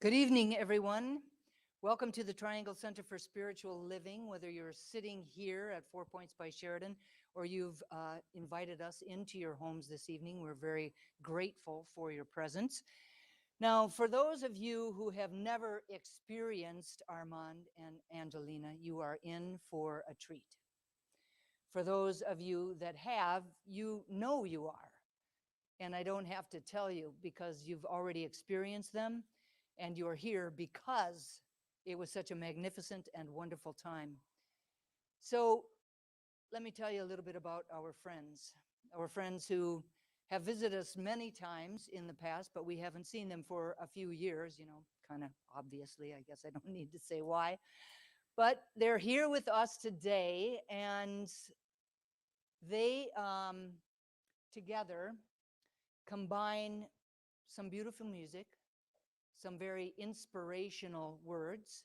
Good evening, everyone. Welcome to the Triangle Center for Spiritual Living. Whether you're sitting here at 4 Points by Sheridan or you've invited us into your homes this evening, we're very grateful for your presence. Now, for those of you who have never experienced Armand and Angelina, you are in for a treat. For those of you that have, you know you are. And I don't have to tell you because you've already experienced them and you're here because it was such a magnificent and wonderful time. So let me tell you a little bit about our friends who have visited us many times in the past, but we haven't seen them for a few years, kind of obviously. I guess I don't need to say why. But they're here with us today, and they together combine some beautiful music, some very inspirational words,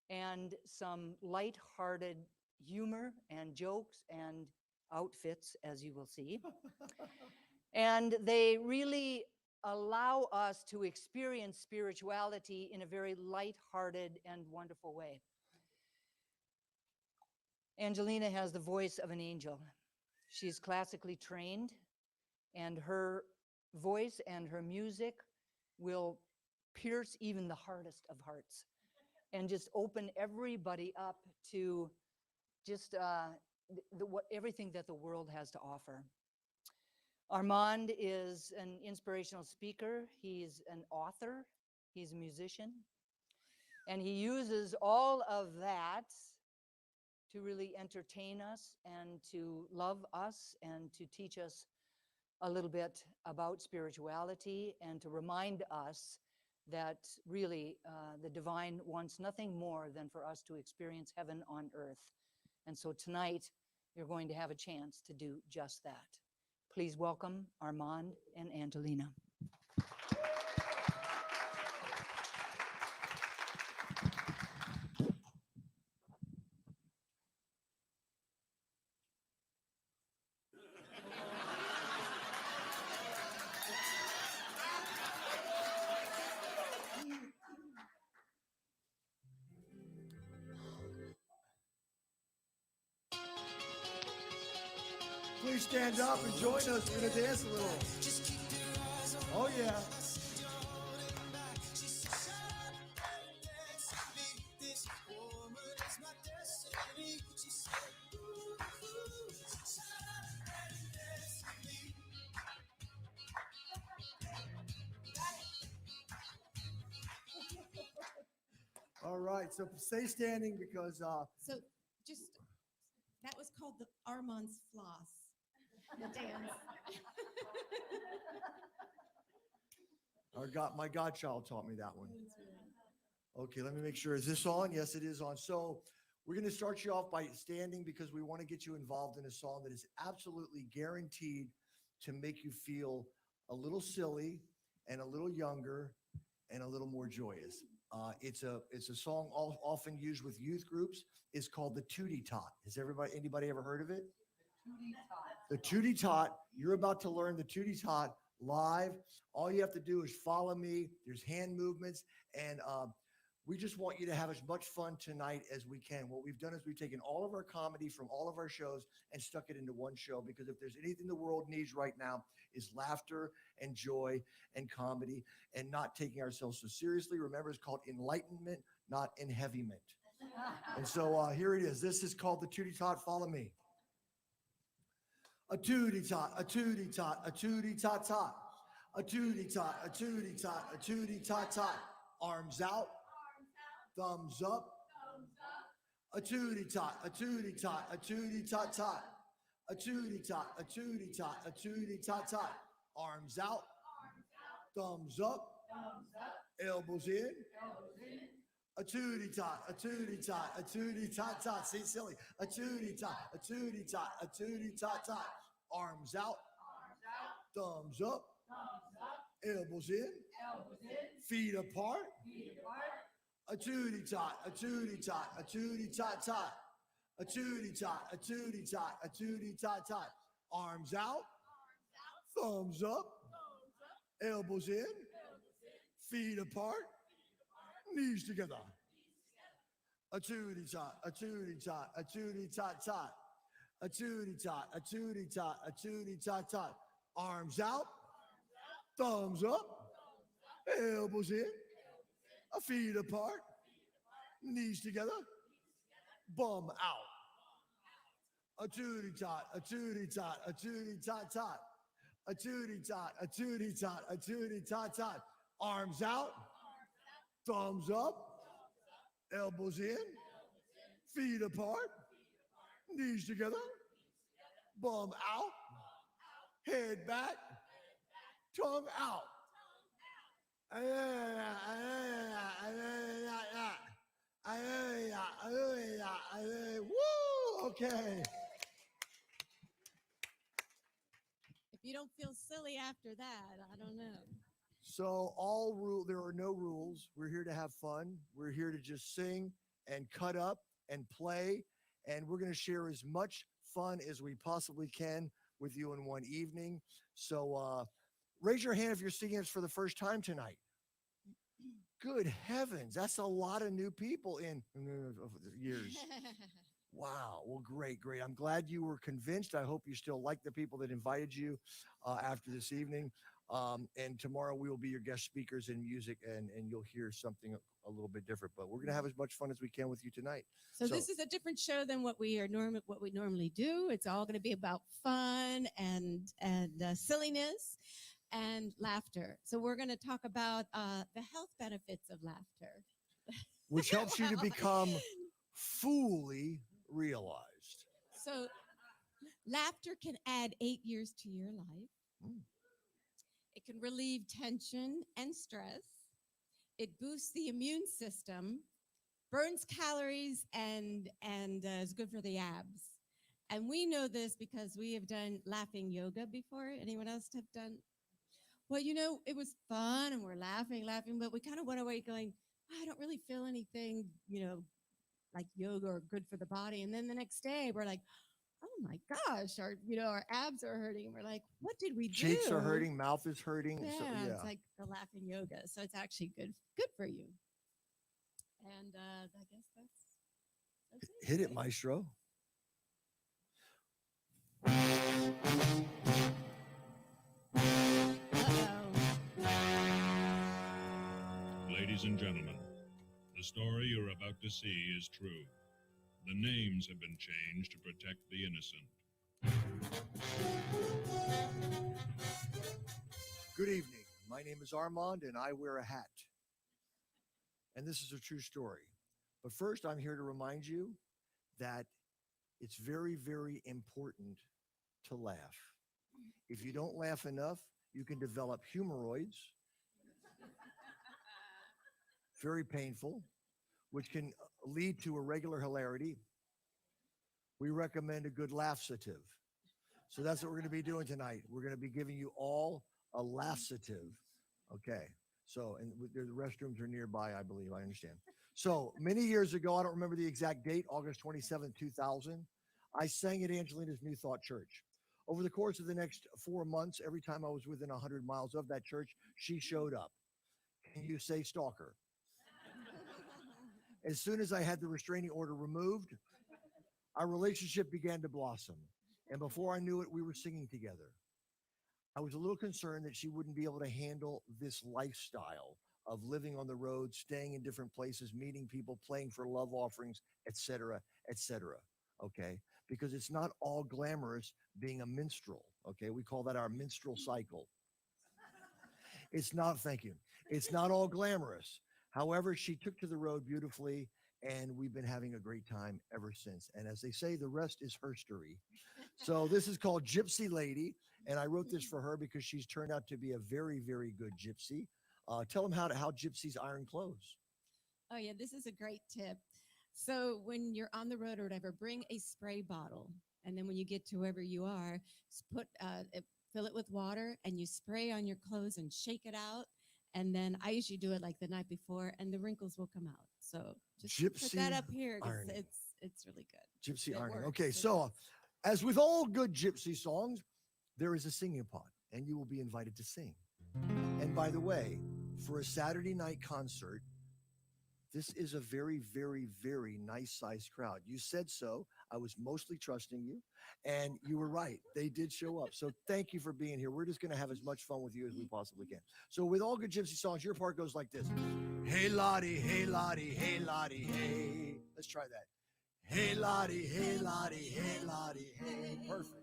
and some light-hearted humor and jokes and outfits, as you will see. And they really allow us to experience spirituality in a very light-hearted and wonderful way. Angelina has the voice of an angel. She's classically trained, and her voice and her music will pierce even the hardest of hearts and just open everybody up to just everything that the world has to offer. Armand is an inspirational speaker. He's an author. He's a musician. And he uses all of that to really entertain us and to love us and to teach us a little bit about spirituality and to remind us that really the divine wants nothing more than for us to experience heaven on earth. And so tonight, you're going to have a chance to do just that. Please welcome Armand and Angelina. Please stand up and join us. We're going to dance a little. Oh, yeah. All right. So stay standing because. So just, that was called the Armand's floss. The dance. My godchild taught me that one. Okay, let me make sure. Is this on? Yes, it is on. So we're going to start you off by standing because we want to get you involved in a song that is absolutely guaranteed to make you feel a little silly and a little younger and a little more joyous. It's a song often used with youth groups. It's called the Tootie Tot. Has anybody ever heard of it? The Tootie Tot. You're about to learn the Tootie Tot live. All you have to do is follow me. There's hand movements, and we just want you to have as much fun tonight as we can. What we've done is we've taken all of our comedy from all of our shows and stuck it into one show, because if there's anything the world needs right now is laughter and joy and comedy and not taking ourselves so seriously. Remember, it's called enlightenment, not enheavyment. And so here it is. This is called the Tootie Tot. Follow me. A tootie tot, a tootie tot, a tootie tot tot. A tootie tot, a tootie tot, a tootie tot tot. Arms out, thumbs up. A tootie tot, a tootie tot, a tootie tot tot. A tootie tot, a tootie tot, a tootie tot tot. Arms out, thumbs up, elbows in. A tootie tot, a tootie tot, a tootie tot tot. See, silly. A tootie tot, a tootie tot, a tootie tot tot. Arms out, thumbs up, elbows in, feet apart. A tootie tot, a tootie tot, a tootie tot tot. A tootie tot, a tootie tot, a tootie tot tot. Arms out, thumbs up, elbows in, feet apart. knees together. A tootie tot, a tootie tot, a tootie tot tot. A tootie tot, a tootie tot, a tootie tot tot. Arms out, thumbs up, elbows in, feet apart, knees together, bum out. A tootie tot, a tootie tot, a tootie tot tot. A tootie tot, a tootie tot, a tootie tot tot. Arms out, thumbs up, elbows in, feet apart, knees together, bum out, head back, tongue out. Woo! Okay. If you don't feel silly after that, I don't know. So there are no rules. We're here to have fun. We're here to just sing and cut up and play. And we're going to share as much fun as we possibly can with you in one evening. So raise your hand if you're seeing us for the first time tonight. Good heavens. That's a lot of new people in years. Wow. Well, great. I'm glad you were convinced. I hope you still like the people that invited you after this evening. And tomorrow we will be your guest speakers in music, and you'll hear something a little bit different. But we're going to have as much fun as we can with you tonight. So this is a different show than what we normally do. It's all going to be about fun and silliness and laughter. So we're going to talk about the health benefits of laughter, which helps you to become fully realized. So laughter can add 8 years to your life. It can relieve tension and stress. It boosts the immune system, burns calories, and is good for the abs. And we know this because we have done laughing yoga before. Anyone else have done? Well, it was fun and we're laughing, but we kind of went away going, I don't really feel anything, like yoga or good for the body. And then the next day we're like, oh my gosh, our abs are hurting. We're like, what did we do? Cheeks are hurting, mouth is hurting. Yeah, So, yeah. It's like the laughing yoga. So it's actually good for you. And I guess that's it. Hit it, maestro. Ladies and gentlemen, the story you're about to see is true. The names have been changed to protect the innocent. Good evening. My name is Armand, and I wear a hat. And this is a true story. But first, I'm here to remind you that it's very, very important to laugh. If you don't laugh enough, you can develop humoroids, very painful, which can lead to irregular hilarity. We recommend a good laxative. So that's what we're going to be doing tonight. We're going to be giving you all a laxative. Okay. So, and the restrooms are nearby, I believe. I understand. So many years ago, I don't remember the exact date, August 27, 2000, I sang at Angelina's New Thought Church. Over the course of the next 4 months, every time I was within 100 miles of that church, she showed up. Can you say stalker? As soon as I had the restraining order removed, our relationship began to blossom. And before I knew it, we were singing together. I was a little concerned that she wouldn't be able to handle this lifestyle of living on the road, staying in different places, meeting people, playing for love offerings, etc., etc. Okay? Because it's not all glamorous being a minstrel. Okay? We call that our minstrel cycle. It's not, thank you. It's not all glamorous. However, she took to the road beautifully, and we've been having a great time ever since. And as they say, the rest is herstory. So this is called Gypsy Lady, and I wrote this for her because she's turned out to be a very, very good gypsy. Tell them how gypsies iron clothes. Oh, yeah, this is a great tip. So when you're on the road or whatever, bring a spray bottle. And then when you get to wherever you are, fill it with water, and you spray on your clothes and shake it out. And then I usually do it like the night before, and the wrinkles will come out. So just put that up here because it's really good. Gypsy It ironing. works. Okay, so as with all good gypsy songs, there is a singing pot, and you will be invited to sing. And by the way, for a Saturday night concert, this is a very, very, very nice sized crowd. You said so. I was mostly trusting you, and you were right. They did show up. So thank you for being here. We're just going to have as much fun with you as we possibly can. So with all good gypsy songs, your part goes like this. Hey, Lottie, hey, Lottie, hey, Lottie, hey. Let's try that. Hey, Lottie, hey, Lottie, hey, Lottie, hey. Perfect.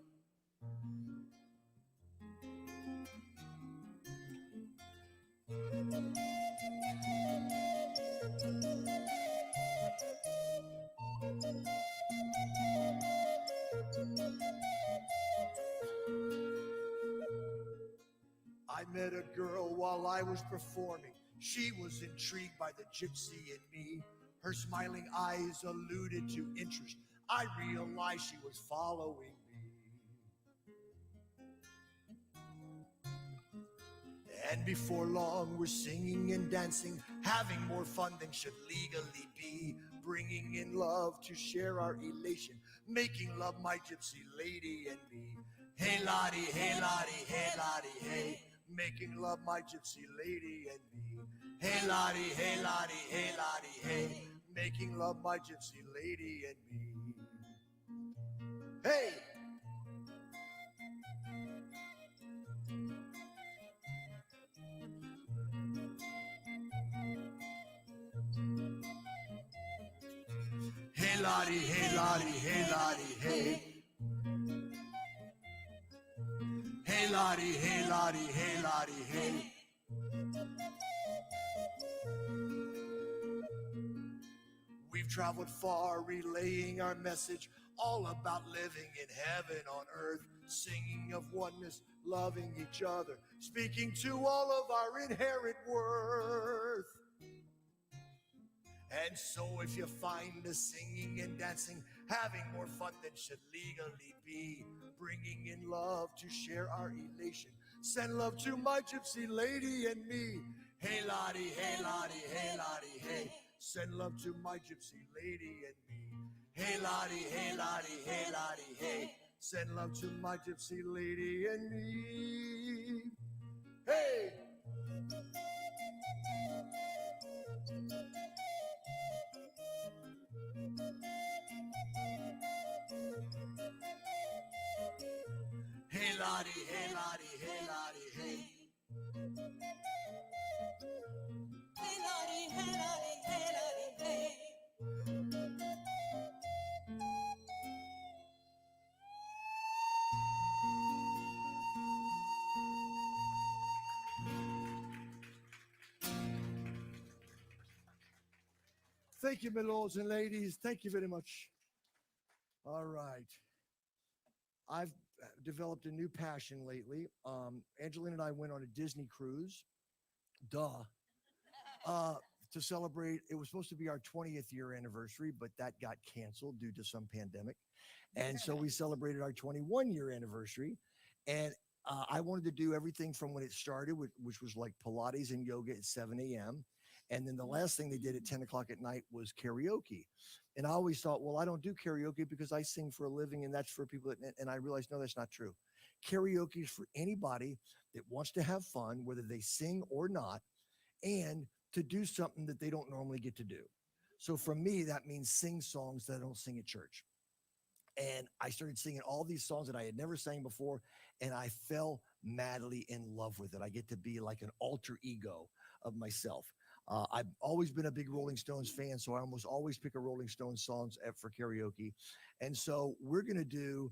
I met a girl while I was performing. She was intrigued by the gypsy in me. Her smiling eyes alluded to interest. I realized she was following me. And before long, we're singing and dancing, having more fun than should legally be, bringing in love to share our elation, making love my gypsy lady and me. Hey, Lottie, hey, Lottie, hey, Lottie, hey, making love my gypsy lady and me. Hey, Lottie, hey, Lottie, hey, Lottie, hey, making love my gypsy lady and me. Hey! Hey, Lottie, hey, Lottie, hey, Lottie, hey. Hey, Lottie, hey, Lottie, hey, Lottie, hey. We've traveled far, relaying our message, all about living in heaven on earth, singing of oneness, loving each other, speaking to all of our inherent worth. And so if you find us singing and dancing, having more fun than should legally be, bringing in love to share our elation, send love to my gypsy lady and me. Hey, Lottie, hey, Lottie, hey, Lottie, hey, send love to my gypsy lady and me. Hey, Lottie, hey, Lottie, hey, Lottie, hey, send love to my gypsy lady and me. Hey! Hey, Lottie, hey, Lottie, hey, Lottie, hey. Hey, Lottie, hey, Lottie, hey, Lottie, hey. Thank you, my lords and ladies. Thank you very much. All right. I've developed a new passion lately. Angelina and I went on a Disney cruise. Duh. To celebrate, it was supposed to be our 20th year anniversary, but that got canceled due to some pandemic. And so we celebrated our 21-year anniversary. And I wanted to do everything from when it started, which was like Pilates and yoga at 7 a.m. And then the last thing they did at 10 o'clock at night was karaoke. And I always thought, well, I don't do karaoke because I sing for a living and that's for people that, and I realized, no, that's not true. Karaoke is for anybody that wants to have fun, whether they sing or not, and to do something that they don't normally get to do. So for me, that means sing songs that I don't sing at church. And I started singing all these songs that I had never sang before, and I fell madly in love with it. I get to be like an alter ego of myself. I've always been a big Rolling Stones fan, so I almost always pick a Rolling Stones songs for karaoke. And so we're going to do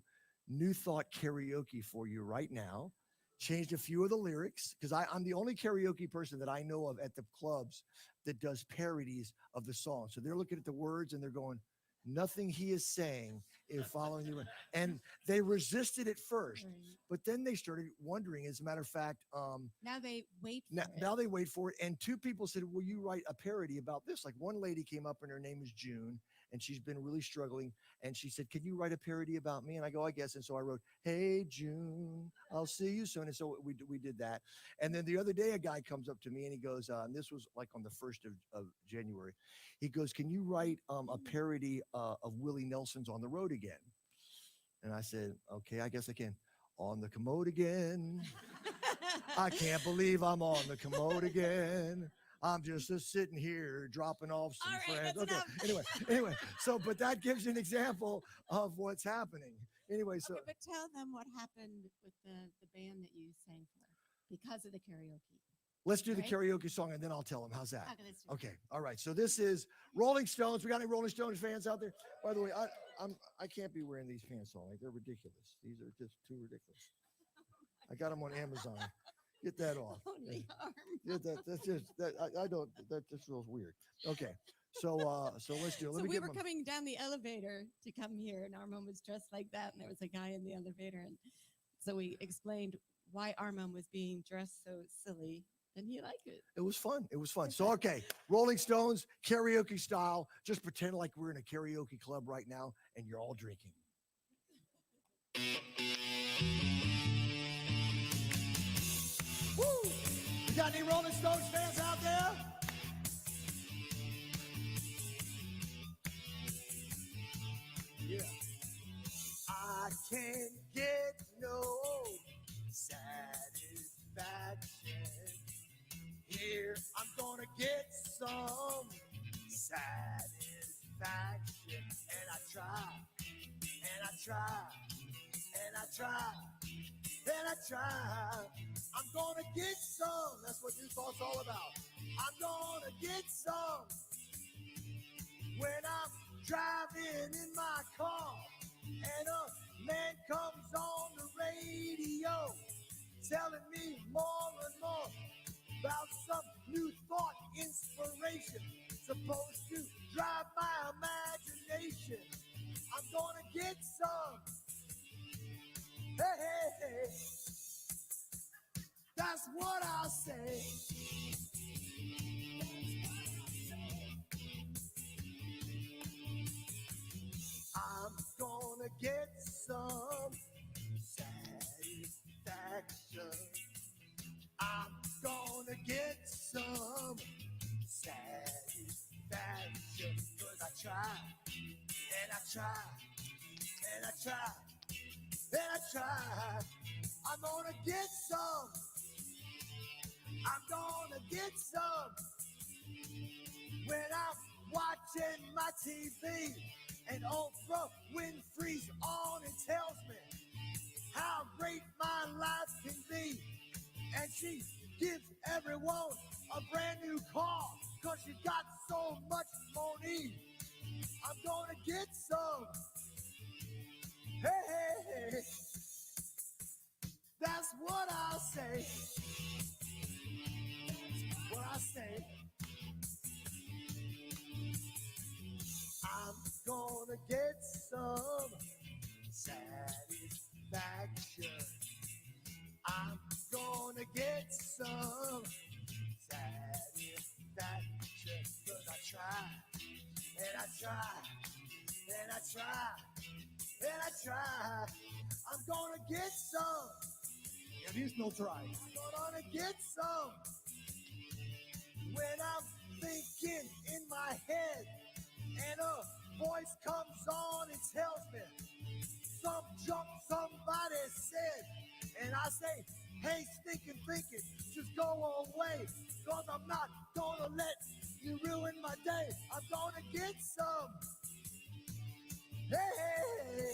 New Thought karaoke for you right now. Changed a few of the lyrics because I'm the only karaoke person that I know of at the clubs that does parodies of the song. So they're looking at the words and they're going, nothing he is saying is following you. And they resisted it first, but then they started wondering, as a matter of fact, Now they wait for it. now they wait for it. And two people said, will you write a parody about this? Like one lady came up and her name is June and she's been really struggling. And she said, can you write a parody about me? And I go, I guess. And so I wrote, hey, June, I'll see you soon. And so we did that. And then the other day, a guy comes up to me and he goes, and this was like on the 1st of January. He goes, can you write a parody of Willie Nelson's On the Road Again? And I said, okay, I guess I can. On the commode again. I can't believe I'm on the commode again. I'm just sitting here dropping off some All right, friends. that's Okay. enough. Anyway. So, but that gives you an example of what's happening. Anyway, so Okay, but tell them what happened with the band that you sang for because of the karaoke. let's do the Right? karaoke song and then I'll tell them. How's that? Okay, let's do it. Okay. All right. So this is Rolling Stones. We got any Rolling Stones fans out there? By the way, I can't be wearing these pants all night. They're ridiculous. These are just too ridiculous. I got them on Amazon. Get that off. Only arm. Yeah, that's just that I don't that just feels weird. Okay. So let's do it. Let So me we get were my, coming down the elevator to come here, and Armand was dressed like that, and there was a guy in the elevator, and so we explained why Armand was being dressed so silly, and he liked it. it was fun. It was fun. So okay, Rolling Stones karaoke style. Just pretend like we're in a karaoke club right now and you're all drinking. Woo! You got any Rolling Stones fans out there? Yeah. I can't get no satisfaction. Here I'm gonna get some satisfaction. And I try, and I try, and I try, and I try. I'm gonna get some. That's what this song's all about. I'm gonna get some when I'm driving in my car and a man comes on the radio telling me more and more about some new thought, inspiration, supposed to drive my imagination. I'm gonna get some. Hey, hey, hey. That's what I say. I'm gonna get some satisfaction. I'm gonna get some satisfaction. 'Cause I try, and I try, and I try, and I try. I'm gonna get some. I'm gonna get some when I'm watching my TV and Oprah Winfrey's on and tells me how great my life can be. And she gives everyone a brand new car because she got so much money. I'm gonna get some. Hey, hey, hey. That's what I say. What I say. I'm gonna get some satisfaction. I'm gonna get some satisfaction. 'Cause I try, and I try, and I try, and I try. I'm gonna get some. It is no try. I'm gonna get some when I'm thinking in my head and a voice comes on and tells me some junk somebody said, and I say, hey, stinking thinking, just go away, 'cause I'm not gonna let you ruin my day. I'm gonna get some. Hey.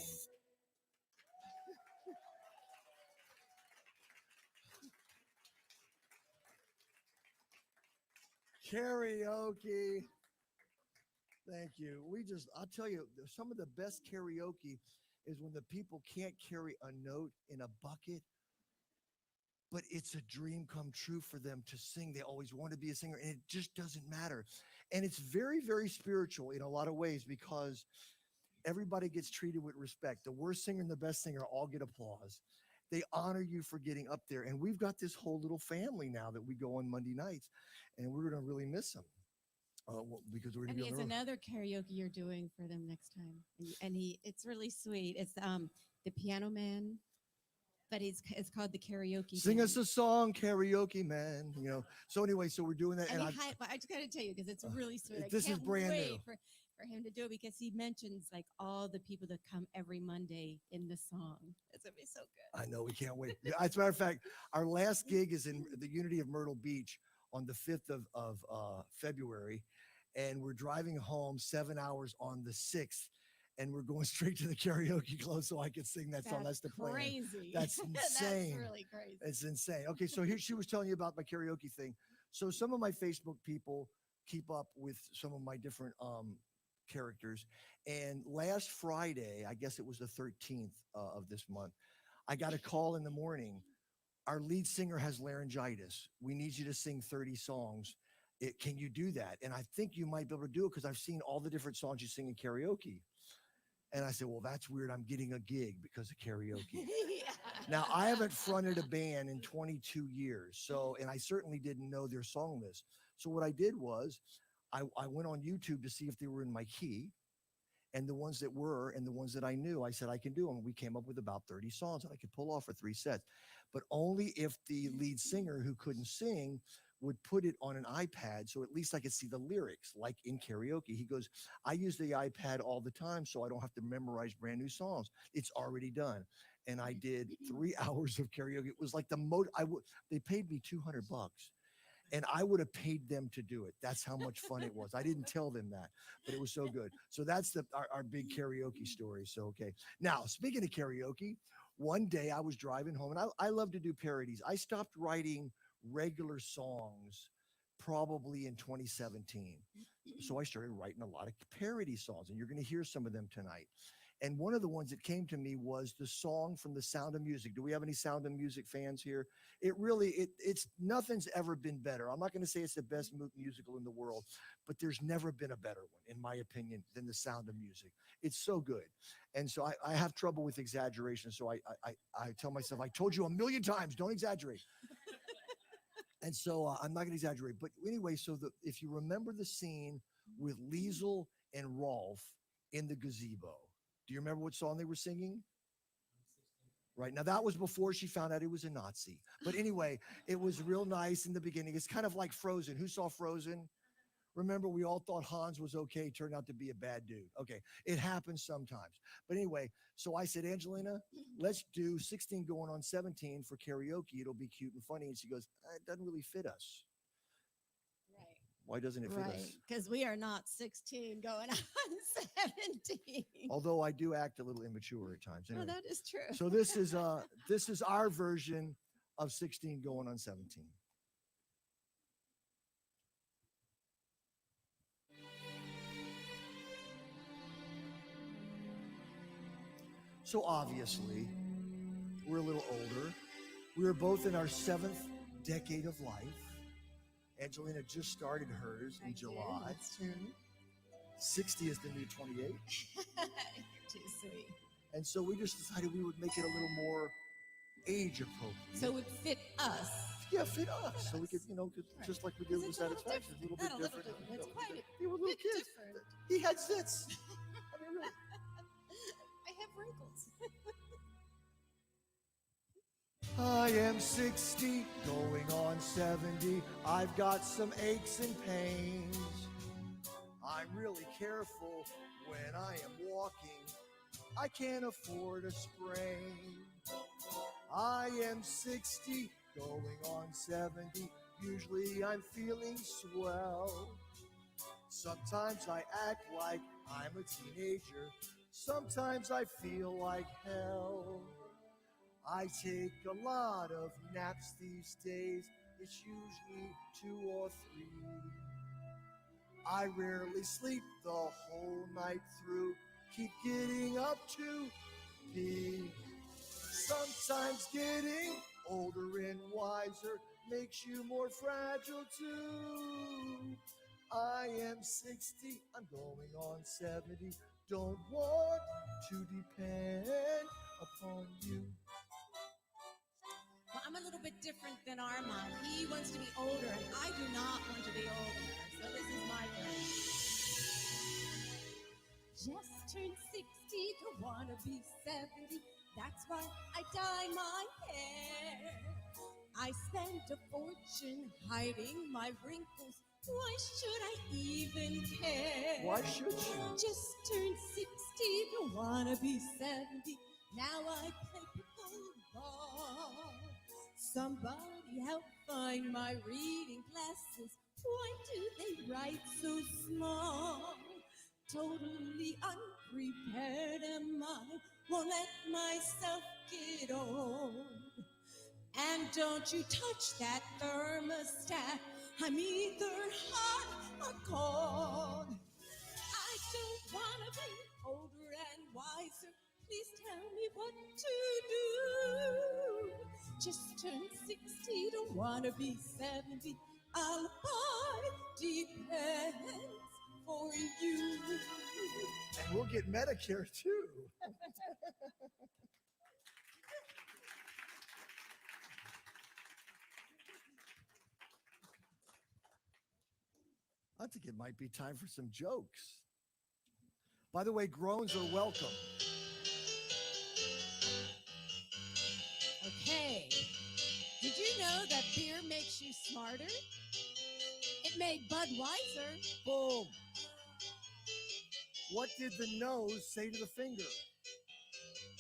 Karaoke. Thank you. I'll tell you, some of the best karaoke is when the people can't carry a note in a bucket, but it's a dream come true for them to sing. They always want to be a singer, and it just doesn't matter. And it's very, very spiritual in a lot of ways because everybody gets treated with respect. The worst singer and the best singer all get applause. They honor you for getting up there. And we've got this whole little family now that we go on Monday nights, and we're going to really miss them. Because we're going And to be he on has the road. another karaoke you're doing for them next time, and it's really sweet. It's the Piano Man, but it's called the Karaoke. Sing Band. us a song, karaoke man. So anyway, so we're doing that, And and but I just got to tell you because it's really sweet. this I is can't brand wait new. for him to do it because he mentions like all the people that come every Monday in the song. It's gonna be so good. I know we can't wait. As a matter of fact, our last gig is in the Unity of Myrtle Beach on the 5th of February, and we're driving home 7 hours on the 6th, and we're going straight to the karaoke club so I could sing that song. That's the plan. Crazy. That's insane. That's really crazy. It's insane. Okay, so here she was telling you about my karaoke thing. So some of my Facebook people keep up with some of my different characters. And last Friday, I guess it was the 13th of this month, I got a call in the morning. Our lead singer has laryngitis. We need you to sing 30 songs. Can you do that? And I think you might be able to do it because I've seen all the different songs you sing in karaoke. And I said, well, that's weird. I'm getting a gig because of karaoke. Yeah. Now, I haven't fronted a band in 22 years. So, and I certainly didn't know their song list. So what I did was I went on YouTube to see if they were in my key. And the ones that were and the ones that I knew, I said, I can do them. We came up with about 30 songs that I could pull off for 3 sets. But only if the lead singer who couldn't sing would put it on an iPad so at least I could see the lyrics, like in karaoke. He goes, I use the iPad all the time so I don't have to memorize brand new songs. It's already done. And I did 3 hours of karaoke. It was like they paid me $200. And I would have paid them to do it. That's how much fun it was. I didn't tell them that, but it was so good. So that's our big karaoke story. So, okay. Now, speaking of karaoke, one day I was driving home, and I love to do parodies. I stopped writing regular songs probably in 2017. So I started writing a lot of parody songs, and you're going to hear some of them tonight. And one of the ones that came to me was the song from The Sound of Music. Do we have any Sound of Music fans here? It's nothing's ever been better. I'm not going to say it's the best musical in the world, but there's never been a better one, in my opinion, than The Sound of Music. It's so good. And so I have trouble with exaggeration. So I tell myself, I told you a million times, don't exaggerate. And so I'm not going to exaggerate. But anyway, so if you remember the scene with Liesel and Rolf in the gazebo, do you remember what song they were singing? Right. Now, that was before she found out he was a Nazi. But anyway, it was real nice in the beginning. It's kind of like Frozen. Who saw Frozen? Remember, we all thought Hans was okay. Turned out to be a bad dude. Okay. It happens sometimes. But anyway, so I said, Angelina, let's do 16 going on 17 for karaoke. It'll be cute and funny. And she goes, it doesn't really fit us. Right. Why doesn't it fit Right. us? Because we are not 16 going on 17. Although I do act a little immature at times. No, Anyway. that is true. So this is our version of 16 going on 17. So obviously, we're a little older. We were both in our 7th decade of life. Angelina just started hers in July. That's true. 60 is the new 28. You're too sweet. And so we just decided we would make it a little more age appropriate. So it would fit us. Yeah, fit us. So we could, Right. just like we did with It's a little Satisfaction, a little bit Not a little different. different. It's quite We were a little bit kids. different. He had zits. I mean, really. I have wrinkles. I am 60, going on 70. I've got some aches and pains. I'm really careful when I am walking. I can't afford a sprain. I am 60, going on 70. Usually I'm feeling swell. Sometimes I act like I'm a teenager. Sometimes I feel like hell. I take a lot of naps these days. It's usually 2 or 3. I rarely sleep the whole night through. Keep getting up to pee. Sometimes getting older and wiser makes you more fragile too. I am 60, I'm going on 70. Don't want to depend upon you. Well, I'm a little bit different than Armand. He wants to be older, and I do not want to be older. So this is my plan. Just turned 60, don't want to be 70. That's why I dye my hair. I spent a fortune hiding my wrinkles. Why should I even care? Why should you? Just turned 60, don't want to be 70. Now I play pickleball. Somebody Yeah, find my reading glasses. Why do they write so small? Totally unprepared am I. Won't let myself get old. And don't you touch that thermostat. I'm either hot or cold. I don't want to be older and wiser. Please tell me what to do. Just turned 60, don't want to be 70. I'll buy depends for you. And we'll get Medicare too. I think it might be time for some jokes. By the way, groans are welcome. Okay. Did you know that beer makes you smarter? It made Bud wiser. Boom. What did the nose say to the finger?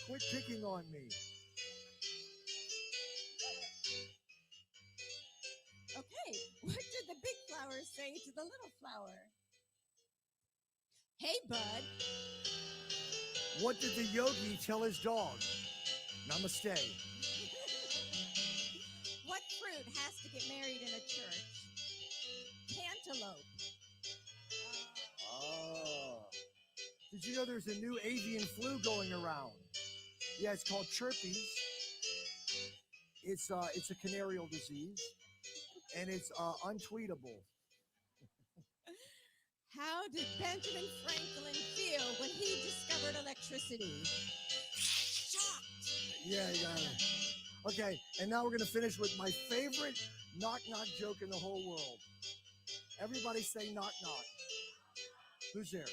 Quit picking on me. Okay. What did the big flower say to the little flower? Hey, Bud. What did the yogi tell his dog? Namaste. What fruit has to get married in a church? Cantaloupe. Oh. Did you know there's a new avian flu going around? Yeah, it's called chirpies. It's a canarial disease, and it's untweetable. How did Benjamin Franklin feel when he discovered electricity? Shocked. Yeah, you got it. Okay, and now we're gonna finish with my favorite knock-knock joke in the whole world. Everybody say knock-knock. Who's there?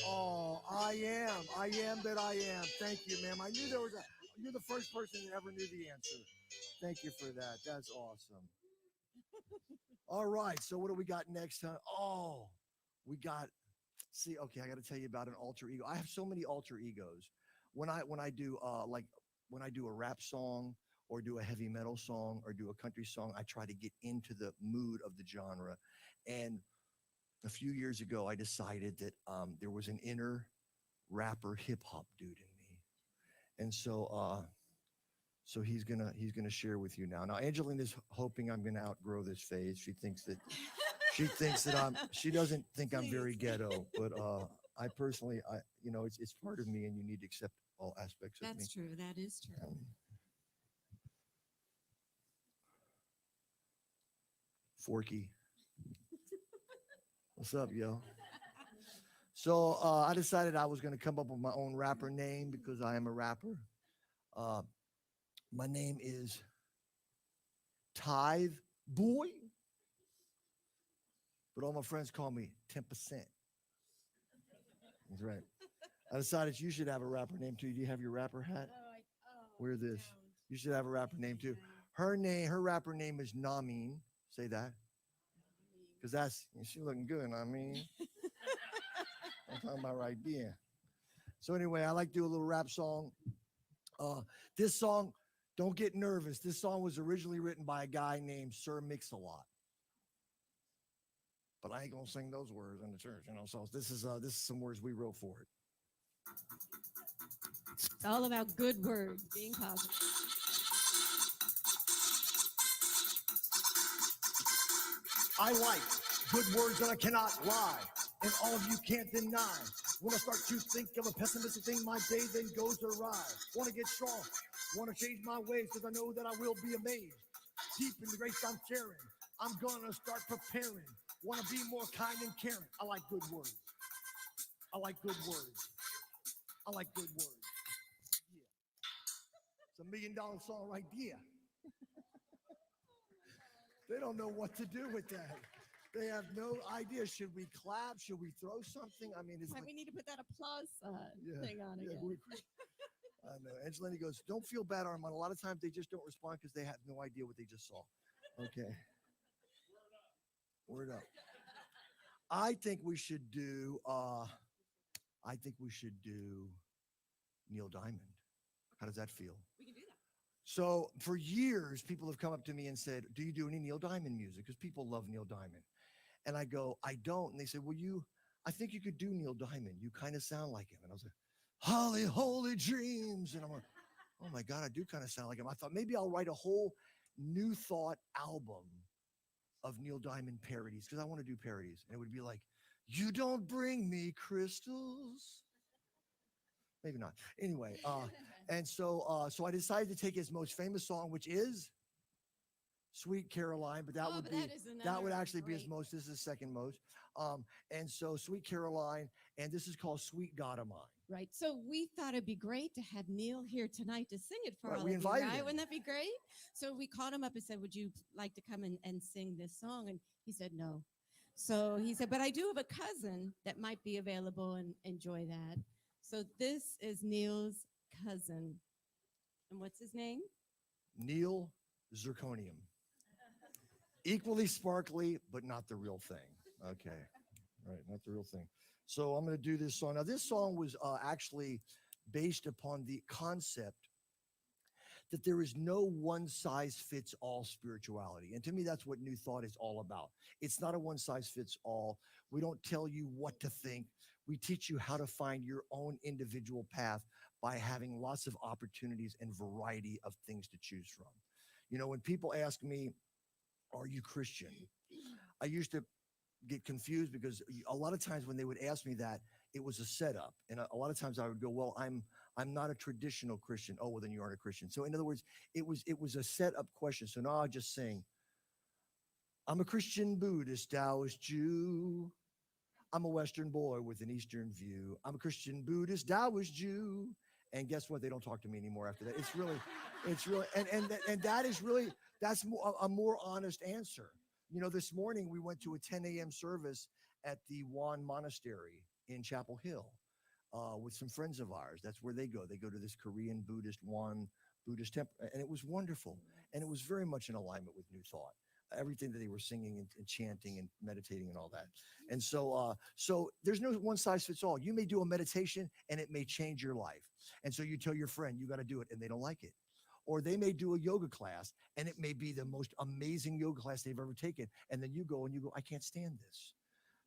Oh, I am that I am. Thank you, ma'am. I knew there was you're the first person that ever knew the answer. Thank you for that. That's awesome. All right, so what do we got next? Oh, we got, see, okay, I got to tell you about an alter ego. I have so many alter egos. When I do when I do a rap song or do a heavy metal song or do a country song, I try to get into the mood of the genre. And a few years ago, I decided that there was an inner rapper hip hop dude in me, and so he's gonna share with you now. Now, Angelina's hoping I'm gonna outgrow this phase. She thinks that she doesn't think I'm very ghetto, but I personally, it's part of me, and you need to accept all aspects of me. That's true. That is true. Forky. What's up, yo? So I decided I was going to come up with my own rapper name because I am a rapper. My name is Tithe Boy, but all my friends call me 10%. That's right. I decided you should have a rapper name too. Do you have your rapper hat? Wear this. You should have a rapper name too. Her rapper name is Nameen. Say that. Because she looking good, I mean. I'm talking about right there. So anyway, I like to do a little rap song. This song, don't get nervous. This song was originally written by a guy named Sir Mix-a-Lot. But I ain't gonna sing those words in the church, So this is some words we wrote for it. It's all about good words, being positive. I like good words and I cannot lie, and all of you can't deny. When I start to think of a pessimistic thing, my day then goes awry. Want to get strong, want to change my ways, because I know that I will be amazed. Deep in the grace I'm carrying, I'm gonna start preparing. Want to be more kind and caring. I like good words. I like good words. I like good words. Yeah. It's $1 million song right there. They don't know what to do with that. They have no idea. Should we clap? Should we throw something? I mean, it's we need to put that applause thing on again. I know. Angelina goes, don't feel bad, Armand. A lot of times they just don't respond because they have no idea what they just saw. Okay. Word up. I think we should do Neil Diamond. How does that feel? We can do that. So for years, people have come up to me and said, do you do any Neil Diamond music? Because people love Neil Diamond. And I go, I don't. And they said, well, I think you could do Neil Diamond. You kind of sound like him. And I was like, Holly, holy dreams. And I'm like, oh my God, I do kind of sound like him. I thought maybe I'll write a whole New Thought album of Neil Diamond parodies because I want to do parodies. And it would be like, you don't bring me crystals. Maybe not. Anyway, and so I decided to take his most famous song, which is Sweet Caroline, but that would actually be his most. This is his second most. And so Sweet Caroline, and this is called Sweet God of Mine. Right. So we thought it'd be great to have Neil here tonight to sing it for Right, all we of you, invited right? him. Wouldn't that be great? So we called him up and said, would you like to come and sing this song? And he said, no. So he said, but I do have a cousin that might be available and enjoy that. So this is Neil's cousin. And what's his name? Neil Zirconium. Equally sparkly, but not the real thing. Okay. Right, not the real thing. So I'm going to do this song. Now, this song was actually based upon the concept that there is no one-size-fits-all spirituality. And to me, that's what New Thought is all about. It's not a one-size-fits-all. We don't tell you what to think. We teach you how to find your own individual path by having lots of opportunities and variety of things to choose from. You know, when people ask me, are you Christian? I used to get confused because a lot of times when they would ask me that, it was a setup. And a lot of times I would go, well, I'm not a traditional Christian. Oh, well, then you aren't a Christian. So in other words, it was a setup question. So now I just sing, I'm a Christian, Buddhist, Taoist, Jew. I'm a Western boy with an Eastern view. I'm a Christian, Buddhist, Taoist, Jew. And guess what? They don't talk to me anymore after that. It's really, and that is really, that's a more honest answer. You know, this morning we went to a 10 a.m. service at the Wan Monastery in Chapel Hill with some friends of ours. That's where they go. They go to this Korean Buddhist Wan Buddhist temple. And it was wonderful. And it was very much in alignment with New Thought. Everything that they were singing and chanting and meditating and all that. And so there's no one size fits all. You may do a meditation and it may change your life. And so you tell your friend, you got to do it, and they don't like it. Or they may do a yoga class and it may be the most amazing yoga class they've ever taken. And then you go, I can't stand this.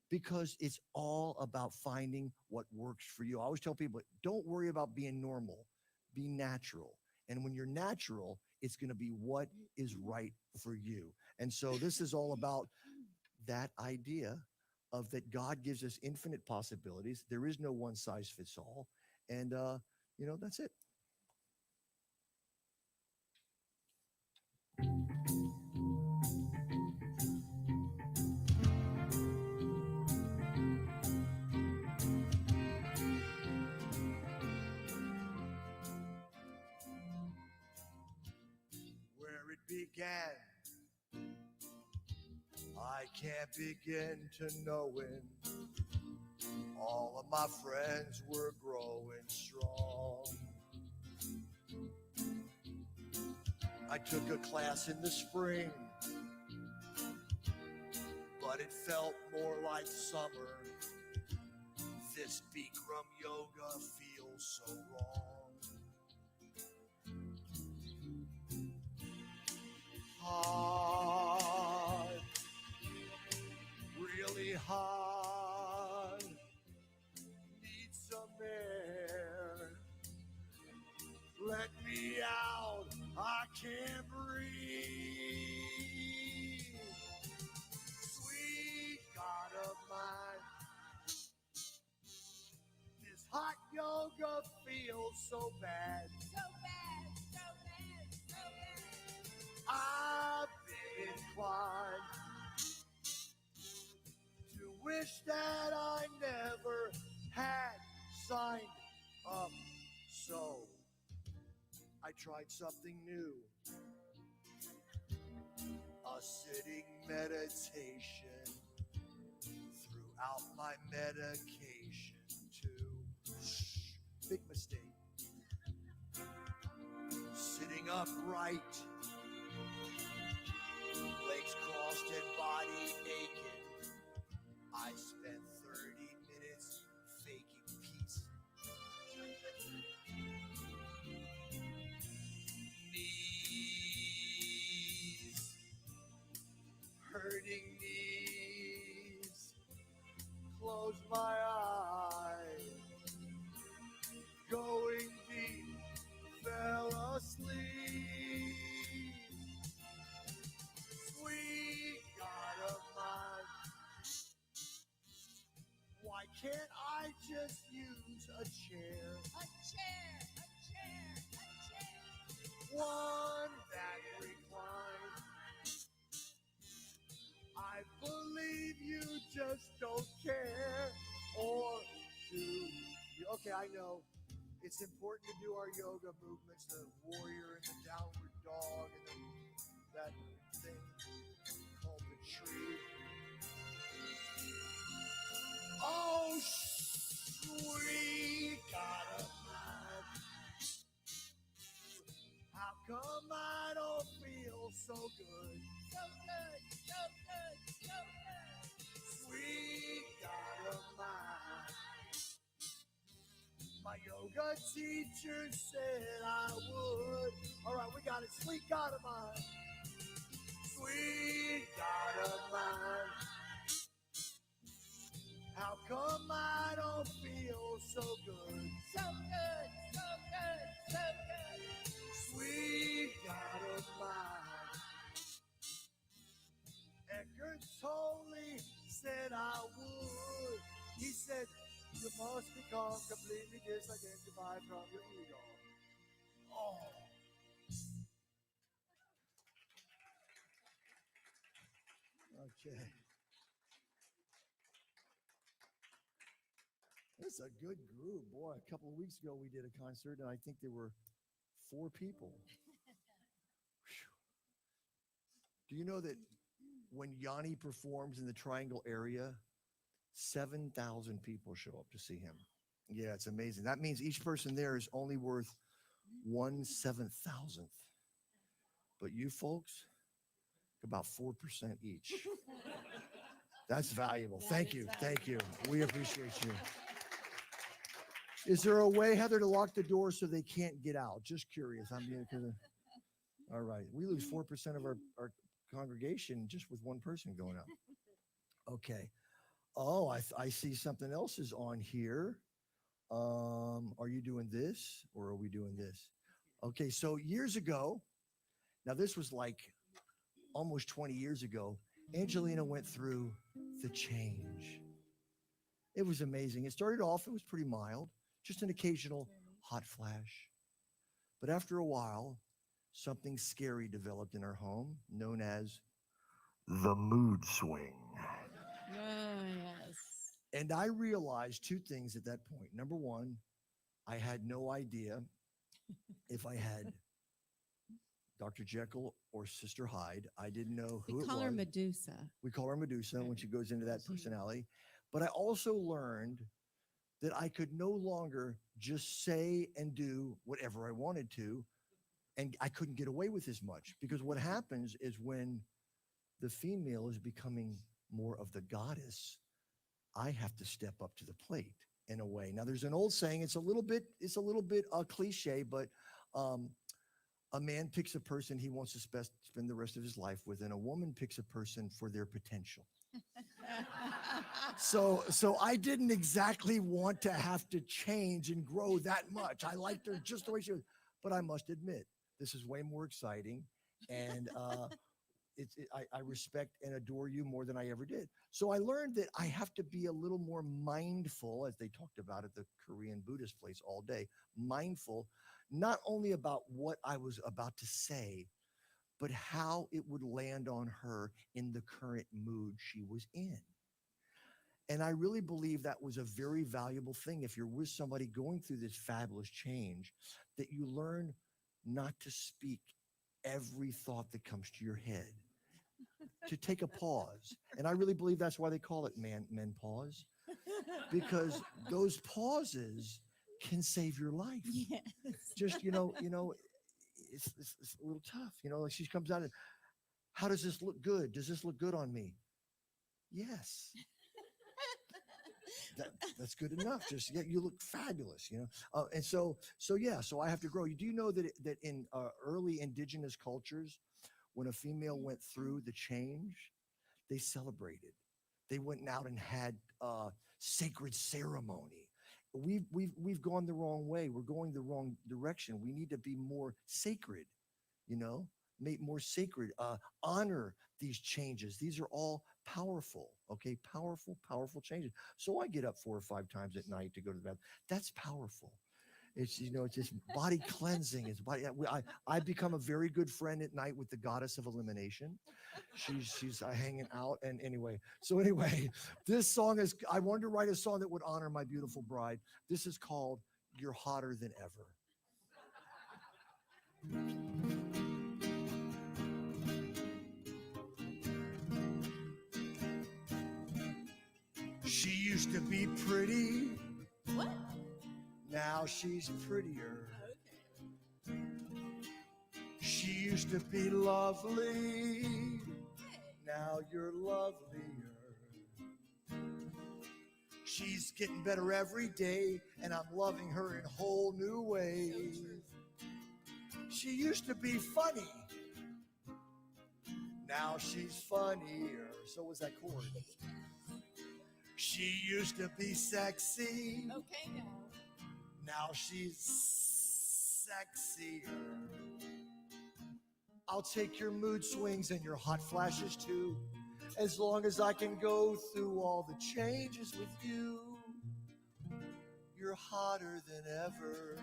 Because it's all about finding what works for you. I always tell people, don't worry about being normal, be natural. And when you're natural, it's going to be what is right for you. And so this is all about that idea of that God gives us infinite possibilities. There is no one size fits all. And, that's it. Where it began, I can't begin to know it. All of my friends were growing strong. I took a class in the spring, but it felt more like summer. This Bikram yoga feels so wrong. Hard, really hard. Need some air. Let me out, I can't breathe. Sweet God of mine, this hot yoga feels so bad. So bad, so bad, so bad. I've been inclined to wish that I never had signed up. So I tried something new, a sitting meditation throughout my medication too. Big mistake. Sitting upright, legs crossed and body aching. I spent 30 minutes faking peace. Need bending knees, close my eyes, going deep, fell asleep. Sweet God of mine, why can't I just use a chair? A chair, a chair, a chair. One that reclines. I believe you just don't care, or do you? Okay, I know it's important to do our yoga movements, the warrior and the downward dog and that thing called the tree. Oh, sweet God of mine, how come I don't feel so good? So good, so good, so good. Sweet God of mine, my yoga teacher said I would. All right, we got it. Sweet God of mine, sweet God of mine, how come I don't feel so good? So good, so good, so good. Sweet God of mine, Eckhart Tolle said I would. He said, you must become completely disidentified from your ego. Oh. Okay. It's a good group. Boy, a couple of weeks ago we did a concert and I think there were 4 people. Whew. Do you know that when Yanni performs in the Triangle area, 7,000 people show up to see him? Yeah, it's amazing. That means each person there is only worth 1/7,000th. But you folks, about 4% each. That's valuable. Thank you. Thank you. We appreciate you. Is there a way, Heather, to lock the door so they can't get out? Just curious. I'm being all right. We lose 4% of our congregation just with one person going out. Okay. Oh, I see something else is on here. Are you doing this or are we doing this? Okay, so years ago, now this was like almost 20 years ago, Angelina went through the change. It was amazing. It started off, it was pretty mild, just an occasional hot flash. But after a while, something scary developed in her home known as the mood swing. Oh, yes. And I realized 2 things at that point. Number one, I had no idea if I had Dr. Jekyll or Sister Hyde. I didn't know who We it call her was. Medusa. We call her Medusa when she goes into that personality. But I also learned that I could no longer just say and do whatever I wanted to, and I couldn't get away with as much. Because what happens is when the female is becoming more of the goddess, I have to step up to the plate in a way. Now, there's an old saying, it's a little bit cliche, but a man picks a person he wants to spend the rest of his life with, and a woman picks a person for their potential. So I didn't exactly want to have to change and grow that much. I liked her just the way she was, but I must admit, this is way more exciting, and I respect and adore you more than I ever did. So I learned that I have to be a little more mindful, as they talked about at the Korean Buddhist place all day, mindful, not only about what I was about to say, but how it would land on her in the current mood she was in. And I really believe that was a very valuable thing. If you're with somebody going through this fabulous change, that you learn not to speak every thought that comes to your head, to take a pause. And I really believe that's why they call it men pause, because those pauses can save your life. Yes. Just, it's a little tough. Like she comes out and, how does this look good? Does this look good on me? Yes. That's good enough. Just, yeah, you look fabulous, and so I have to grow. Do you know that in early indigenous cultures, when a female went through the change, They celebrated. They went out and had sacred ceremony. We've gone the wrong way. We're going the wrong direction. We need to be more sacred, make more sacred, honor these changes. These are all powerful, okay? Powerful changes. So I get up 4 or 5 times at night to go to the bathroom. That's powerful. It's, it's just body cleansing. It's body. I become a very good friend at night with the goddess of elimination. She's hanging out. And anyway, this song is, I wanted to write a song that would honor my beautiful bride. This is called You're Hotter Than Ever. She used to be pretty. What? Now she's prettier. Okay. She used to be lovely. Now you're lovelier. She's getting better every day, and I'm loving her in whole new ways. She used to be funny. Now she's funnier. So was that chord. She used to be sexy. Okay, now. Now she's sexier. I'll take your mood swings and your hot flashes too, as long as I can go through all the changes with you. You're hotter than ever.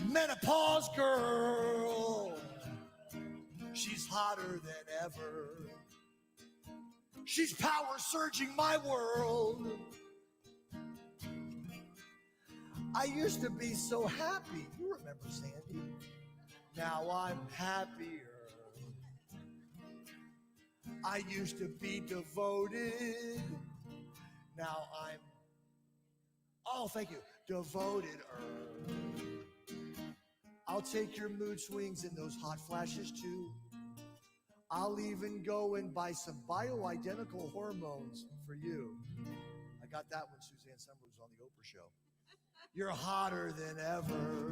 Menopause girl. She's hotter than ever. She's power surging my world. I used to be so happy. You remember Sandy? Now I'm happier. I used to be devoted. Now I'm, oh, thank you, devoted. I'll take your mood swings and those hot flashes too. I'll even go and buy some bioidentical hormones for you. I got that when Suzanne Summer was on the Oprah show. You're hotter than ever.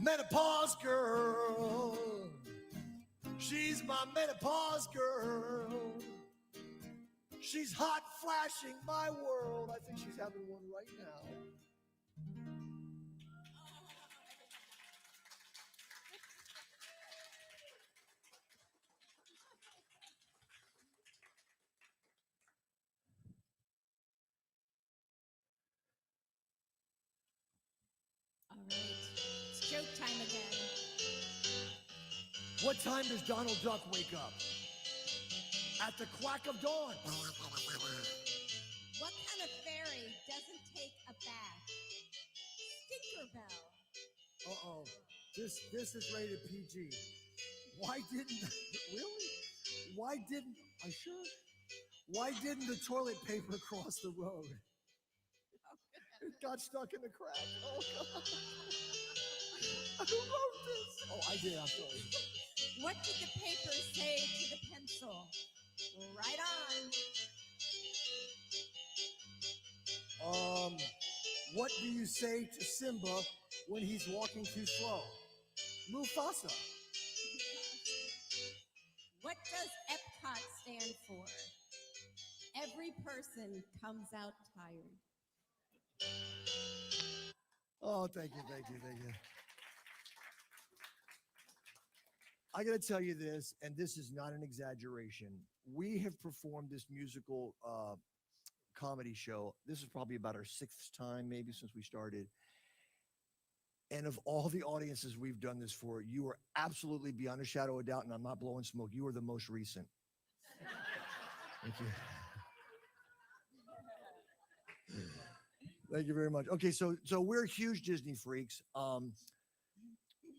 Menopause girl. She's my menopause girl. She's hot flashing my world. I think she's having one right now. All right. It's joke time again. What time does Donald Duck wake up? At the quack of dawn. What kind of fairy doesn't take a bath? Tinkerbell. Uh-oh. This is rated PG. Why didn't, really? Why didn't, I sure? Why didn't the toilet paper cross the road? It got stuck in the crack. Oh, God. Who wrote this? Oh, I did. I'm sorry. What did the paper say to the pencil? Right on. What do you say to Simba when he's walking too slow? Mufasa. What does Epcot stand for? Every person comes out tired. Oh, thank you. I got to tell you this, and this is not an exaggeration. We have performed this musical comedy show. This is probably about our 6th time, maybe, since we started. And of all the audiences we've done this for, you are absolutely, beyond a shadow of doubt, and I'm not blowing smoke, you are the most recent. Thank you. Thank you very much. Okay, so we're huge Disney freaks.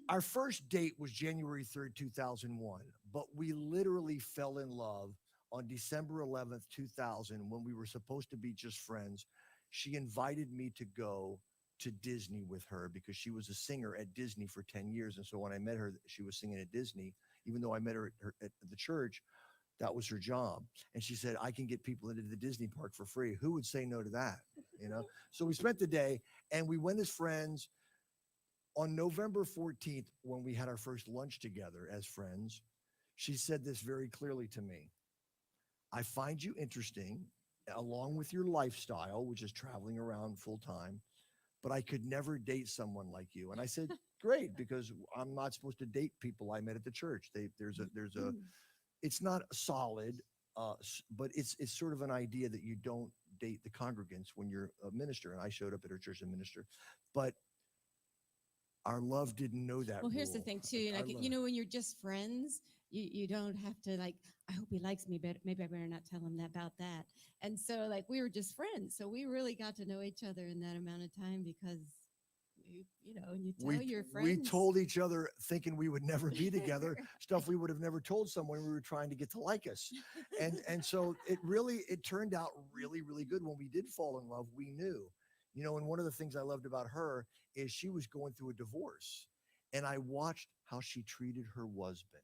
Our first date was January 3rd, 2001, but we literally fell in love on December 11th, 2000, when we were supposed to be just friends. She invited me to go to Disney with her because she was a singer at Disney for 10 years. And so when I met her, she was singing at Disney. Even though I met her at the church, that was her job. And she said, I can get people into the Disney park for free. Who would say no to that? So we spent the day and we went as friends. On November 14th, when we had our first lunch together as friends, She said this very clearly to me. I find you interesting, along with your lifestyle, which is traveling around full time, but I could never date someone like you. And I said, great, because I'm not supposed to date people I met at the church. There's a, it's not solid, but it's sort of an idea that you don't date the congregants when you're a minister. And I showed up at her church and minister, but our love didn't know that. Well, here's the rule. thing too, Our like, love- you know, when you're just friends, you don't have to like, I hope he likes me, but maybe I better not tell him about that. And so like, we were just friends. So we really got to know each other in that amount of time because you know, and you tell your friends. We told each other thinking we would never be together, stuff we would have never told someone we were trying to get to like us. And so it turned out really, really good. When we did fall in love, we knew, you know, and one of the things I loved about her is she was going through a divorce. And I watched how she treated her husband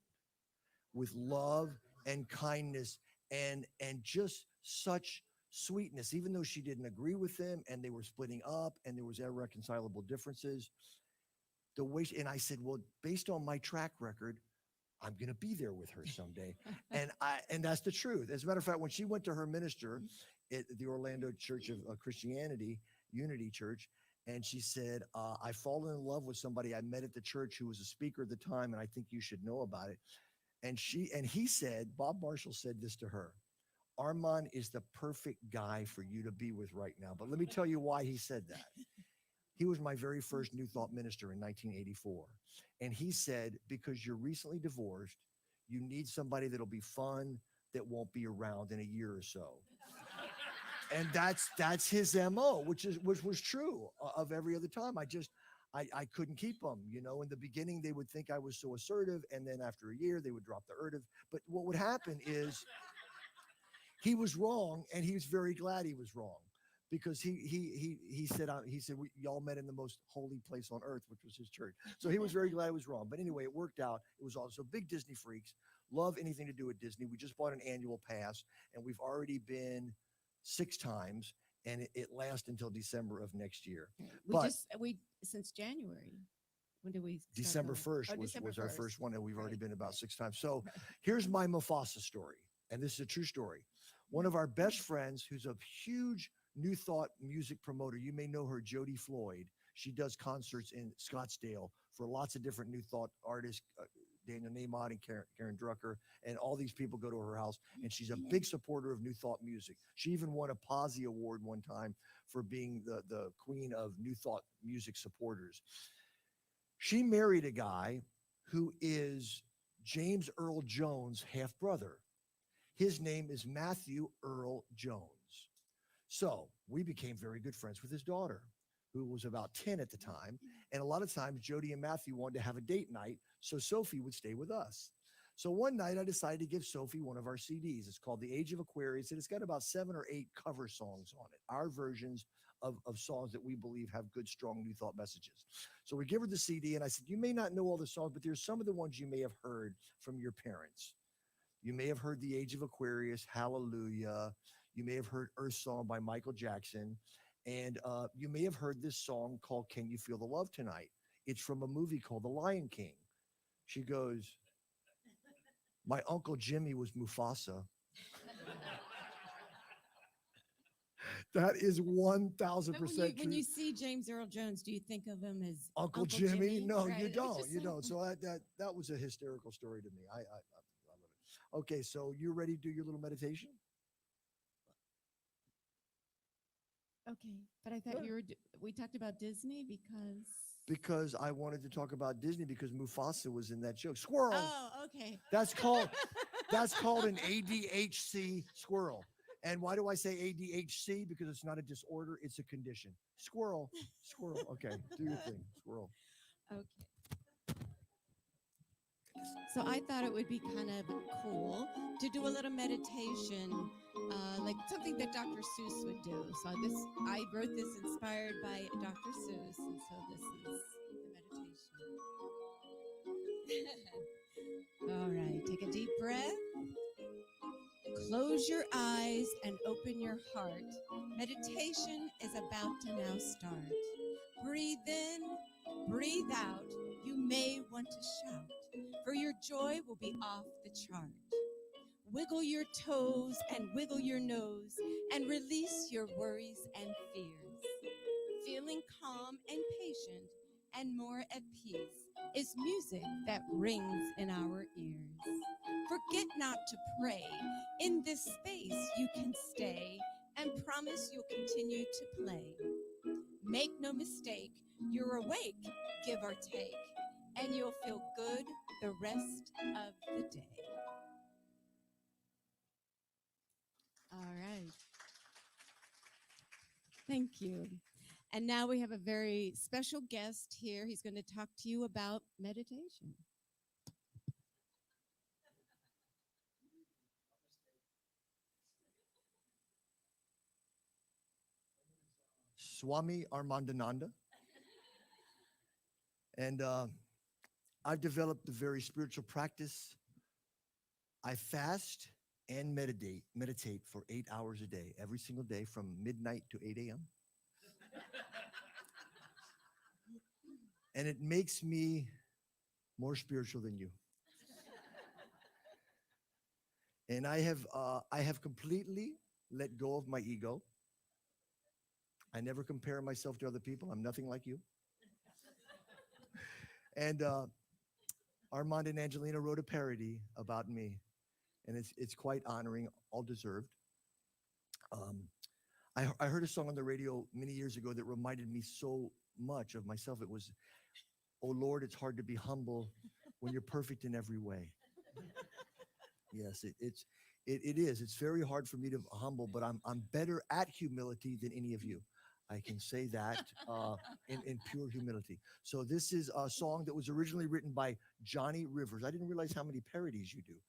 with love and kindness and just such sweetness, even though she didn't agree with him and they were splitting up and there was irreconcilable differences. And I said, well, based on my track record, I'm going to be there with her someday. and that's the truth. As a matter of fact, when she went to her minister at the Orlando Church of Christianity, Unity Church, and she said, I've fallen in love with somebody I met at the church who was a speaker at the time, and I think you should know about it. And he said, Bob Marshall said this to her, Armand is the perfect guy for you to be with right now. But let me tell you why he said that. He was my very first New Thought minister in 1984. And he said, because you're recently divorced, you need somebody that'll be fun, that won't be around in a year or so. And that's his MO, which was true of every other time. I couldn't keep them, you know. In the beginning, they would think I was so assertive, and then after a year, they would drop the assertive. But what would happen is he was wrong, and he was very glad he was wrong, because he said y'all met in the most holy place on earth, which was his church. So he was very glad he was wrong. But anyway, it worked out. It was also big Disney freaks, love anything to do with Disney. We just bought an annual pass, and we've already been 6 times, and it lasts until December of next year. We since January. When did we? December 1st was our first one, and we've already been about 6 times. So here's my Mufasa story, and this is a true story. One of our best friends, who's a huge New Thought music promoter, you may know her, Jody Floyd. She does concerts in Scottsdale for lots of different New Thought artists, Daniel Nahmod and Karen Drucker, and all these people go to her house, and she's a big supporter of New Thought music. She even won a Posse Award one time for being the queen of New Thought music supporters. She married a guy who is James Earl Jones' half-brother. His name is Matthew Earl Jones. So we became very good friends with his daughter, who was about 10 at the time. And a lot of times, Jody and Matthew wanted to have a date night, so Sophie would stay with us. So one night, I decided to give Sophie one of our CDs. It's called The Age of Aquarius, and it's got about 7 or 8 cover songs on it, our versions of songs that we believe have good, strong New Thought messages. So we give her the CD, and I said, you may not know all the songs, but there's some of the ones you may have heard from your parents. You may have heard The Age of Aquarius, Hallelujah. You may have heard Earth Song by Michael Jackson. And you may have heard this song called Can You Feel the Love Tonight? It's from a movie called The Lion King. She goes, my Uncle Jimmy was Mufasa. That is 1,000% true. When you see James Earl Jones, do you think of him as Uncle Jimmy? No, right? you don't. You don't. So that was a hysterical story to me. I love it. Okay, so you ready to do your little meditation? Okay, but I thought we talked about Disney because I wanted to talk about Disney because Mufasa was in that joke. Squirrel. Oh, okay. That's called an ADHD squirrel. And why do I say ADHD? Because it's not a disorder, it's a condition. Squirrel. Okay, do your thing, squirrel. Okay. So I thought it would be kind of cool to do a little meditation, like something that Dr. Seuss would do. So I wrote this inspired by Dr. Seuss, and so this is the meditation. All right, take a deep breath. Close your eyes and open your heart. Meditation is about to now start. Breathe in, breathe out. You may want to shout, for your joy will be off the chart. Wiggle your toes and wiggle your nose and release your worries and fears. Feeling calm and patient and more at peace is music that rings in our ears. Forget not to pray. In this space you can stay and promise you'll continue to play. Make no mistake, you're awake, give or take, and you'll feel good the rest of the day. All right. Thank you. And now we have a very special guest here. He's going to talk to you about meditation. Swami Armand and Angelina. And I've developed a very spiritual practice. I fast and meditate for 8 hours a day, every single day from midnight to 8 a.m. And it makes me more spiritual than you. And I have completely let go of my ego. I never compare myself to other people. I'm nothing like you. And Armand and Angelina wrote a parody about me, and it's quite honoring, all deserved. I heard a song on the radio many years ago that reminded me so much of myself. It was, "Oh Lord, it's hard to be humble when you're perfect in every way." Yes, it is. It's very hard for me to humble, but I'm better at humility than any of you. I can say that in pure humility. So this is a song that was originally written by Johnny Rivers. I didn't realize how many parodies you do.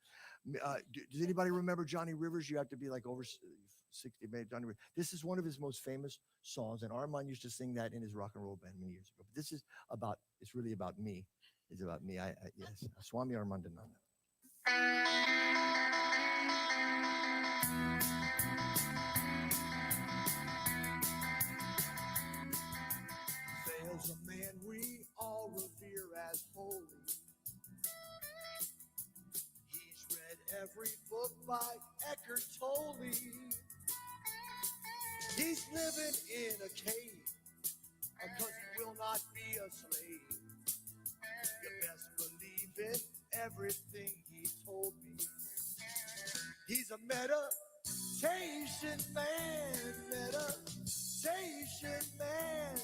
Does anybody remember Johnny Rivers? You have to be like over 60, maybe. Johnny Rivers. This is one of his most famous songs, and Armand used to sing that in his rock and roll band many years ago. But this is about, it's really about me. It's about me. Yes, Swami Armand and Angelina. There's a man we all revere as holy. He's read every book by Eckhart Tolle. He's living in a cave because he will not be a slave. You best believe in everything he told me. He's a meditation man, meditation man.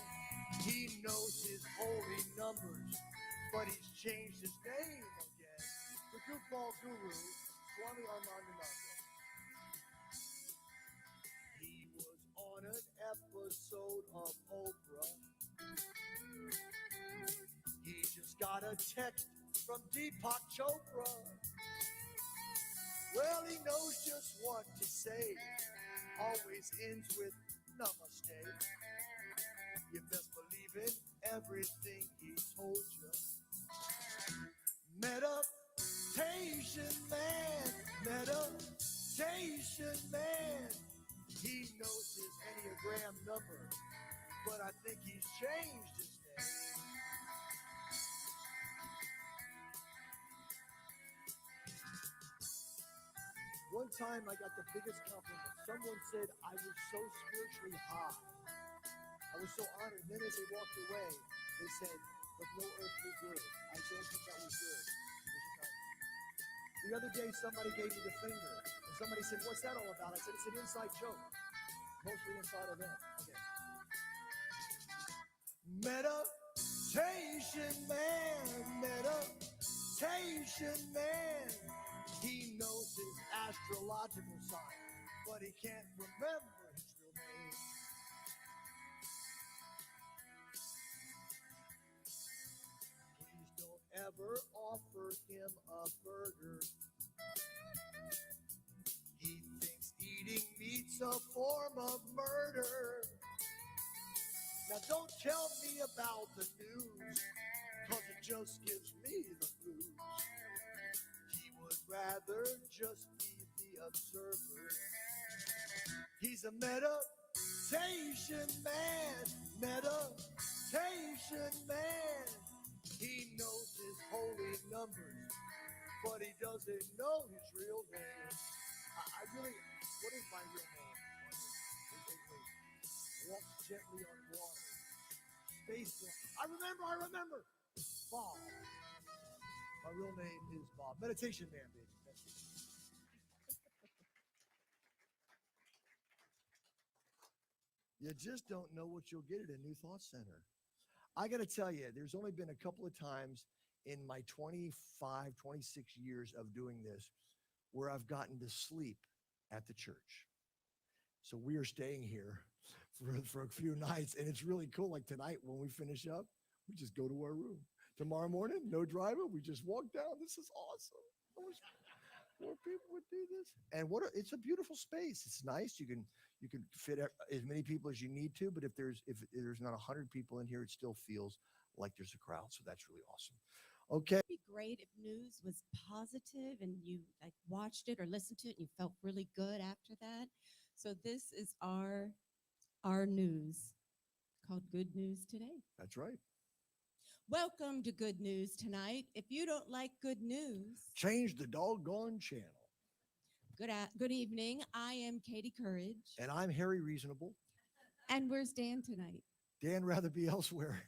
He knows his holy numbers, but he's changed his name again. The goofball guru, Swami Armand and Angelina. He was on an episode of Oprah. He just got a text from Deepak Chopra. Well, he knows just what to say. Always ends with namaste. You best believe in everything he told you. Meditation man, meditation man. He knows his Enneagram number, but I think he's changed his name. One time I got the biggest compliment. Someone said I was so spiritually high. I was so honored. Then as they walked away, they said, "But no earthly good." I don't think that was good. The other day, somebody gave me the finger. And somebody said, "What's that all about?" I said, "It's an inside joke." Mostly inside of them. Okay. Meditation man, meditation man. He knows his astrological sign, but he can't remember his real name. Please don't ever offer him a burger. He thinks eating meat's a form of murder. Now don't tell me about the news, 'cause it just gives me the blues. He would rather just be the observer. He's a meditation man, meditation man. He knows his holy numbers, but he doesn't know his real name. I really, what is my real name? Wait. Walks gently on water. Space. I remember. Bob. My real name is Bob. Meditation man, baby. That's it. You just don't know what you'll get at a New Thought Center. I got to tell you, there's only been a couple of times in my 25, 26 years of doing this where I've gotten to sleep at the church. So we are staying here for a few nights, and it's really cool. Like tonight, when we finish up, we just go to our room. Tomorrow morning, no driver. We just walk down. This is awesome. I wish more people would do this. And it's a beautiful space. It's nice. You can fit as many people as you need to, but if there's not 100 people in here, it still feels like there's a crowd. So that's really awesome. Okay. It'd be great if news was positive and you like watched it or listened to it and you felt really good after that. So this is our news called Good News Today. That's right. Welcome to Good News Tonight. If you don't like good news, Change the doggone channel. good evening. I am Katie Courage. And I'm Harry Reasonable. And where's Dan tonight? Dan rather be elsewhere.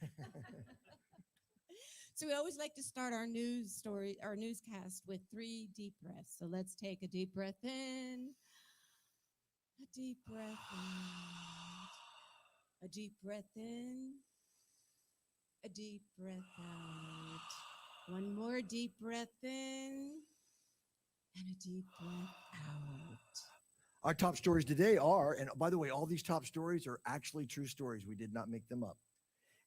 So we always like to start our newscast with 3 deep breaths. So let's take a deep breath in, a deep breath out, a deep breath in, a deep breath out. One more deep breath in and a deep breath out. Our top stories today are, and by the way, all these top stories are actually true stories. We did not make them up.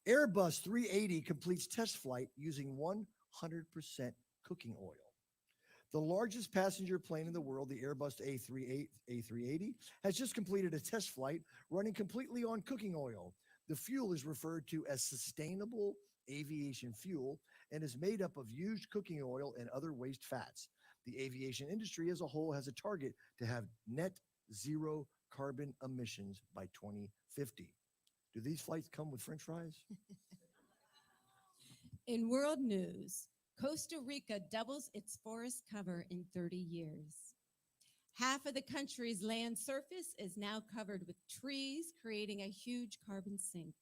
Airbus 380 completes test flight using 100% cooking oil. The largest passenger plane in the world, the Airbus A380, has just completed a test flight running completely on cooking oil. The fuel is referred to as sustainable aviation fuel and is made up of used cooking oil and other waste fats. The aviation industry as a whole has a target to have net zero carbon emissions by 2050. Do these flights come with French fries? In world news, Costa Rica doubles its forest cover in 30 years. Half of the country's land surface is now covered with trees, creating a huge carbon sink.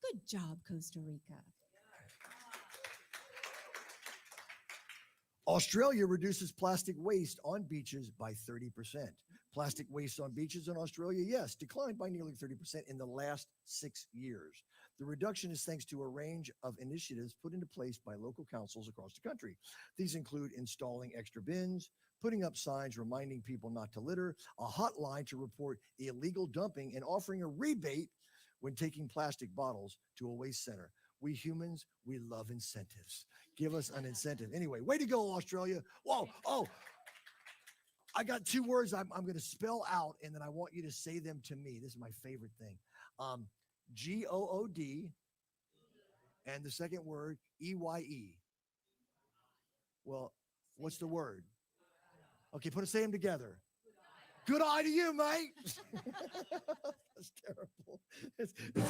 Good job, Costa Rica. Australia reduces plastic waste on beaches by 30%. Plastic waste on beaches in Australia, yes, declined by nearly 30% in the last 6 years. The reduction is thanks to a range of initiatives put into place by local councils across the country. These include installing extra bins, putting up signs reminding people not to litter, a hotline to report illegal dumping, and offering a rebate when taking plastic bottles to a waste center. We humans, we love incentives. Give us an incentive. Anyway, way to go, Australia. Whoa, oh, I got 2 words I'm going to spell out, and then I want you to say them to me. This is my favorite thing. Good, and the second word, EYE. Well, what's the word? Okay, say them together. Good eye to you, mate. That's terrible. It's good.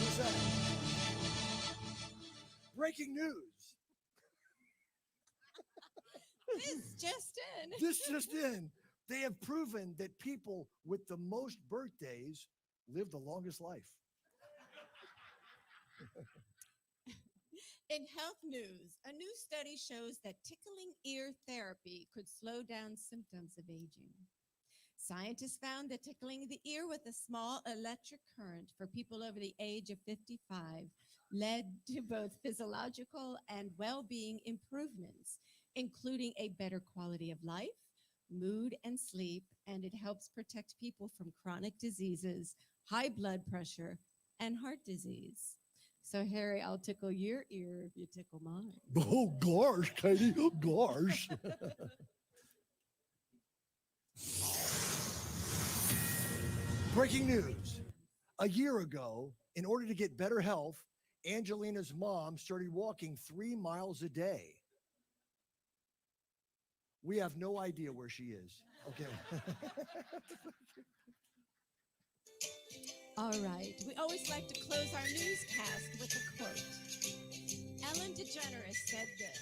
What's that? Breaking news. This just in. They have proven that people with the most birthdays live the longest life. In health news, a new study shows that tickling ear therapy could slow down symptoms of aging. Scientists found that tickling the ear with a small electric current for people over the age of 55 led to both physiological and well-being improvements, including a better quality of life, mood and sleep, and it helps protect people from chronic diseases, high blood pressure, and heart disease. So, Harry, I'll tickle your ear if you tickle mine. Oh, gosh, Katie. Oh, gosh. Breaking news. A year ago, in order to get better health, Angelina's mom started walking 3 miles a day. We have no idea where she is. Okay. All right. We always like to close our newscast with a quote. Ellen DeGeneres said this: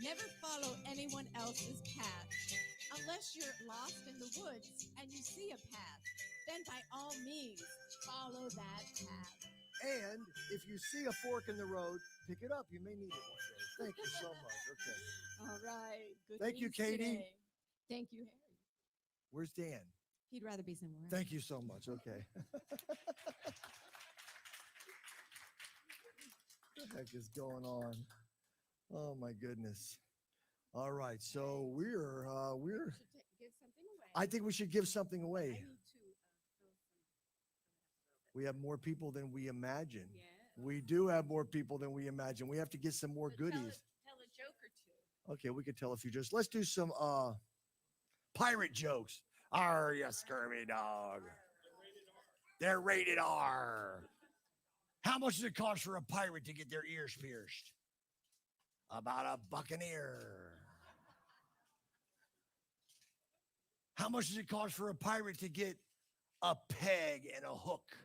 "Never follow anyone else's path. Unless you're lost in the woods and you see a path, then by all means, follow that path." And if you see a fork in the road, pick it up. You may need it one day. Thank you so much. Okay. All right. Good Thank you, news Katie. today. Thank you, Harry. Where's Dan? He'd rather be somewhere else. Thank you so much. Okay. What the heck is going on? Oh my goodness. All right. So we're We should give something away. I think we should give something I away. need to fill some. We have more people than we imagine. Yeah. We do have more people than we imagine. We have to get some more So tell goodies. Tell a joke or two. Okay, we could tell a few jokes. Let's do some pirate jokes. Are you scurvy dog? They're rated R. How much does it cost for a pirate to get their ears pierced? About a buccaneer. How much does it cost for a pirate to get a peg and a hook?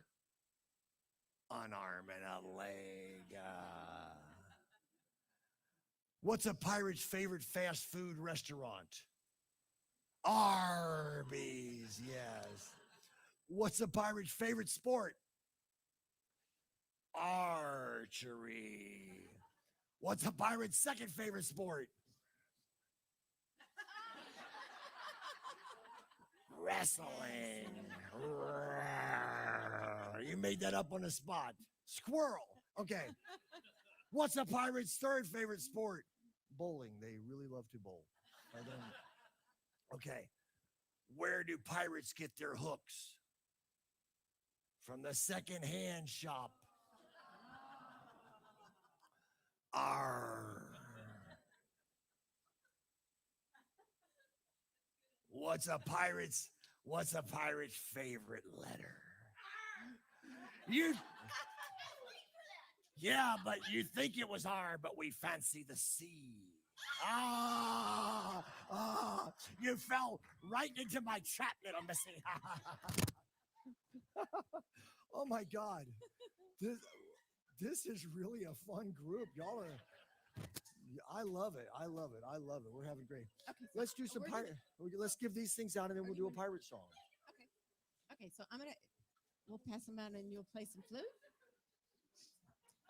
An arm and a leg. What's a pirate's favorite fast food restaurant? Arby's, yes. What's a pirate's favorite sport? Archery. What's a pirate's second favorite sport? Wrestling. You made that up on the spot. Squirrel. Okay. What's a pirate's third favorite sport? Bowling. They really love to bowl. Okay. Where do pirates get their hooks? From the second-hand shop. Arr. What's a pirate's favorite letter? Yeah, but you think it was R, but we fancy the C. You fell right into my trap, little missy. Oh my God. This is really a fun group. Y'all are, I love it. I love it. I love it. We're having great. Okay, so Let's do some pirate. Let's give these things out and then we'll do a pirate song. Okay, so we'll pass them out and you'll play some flute.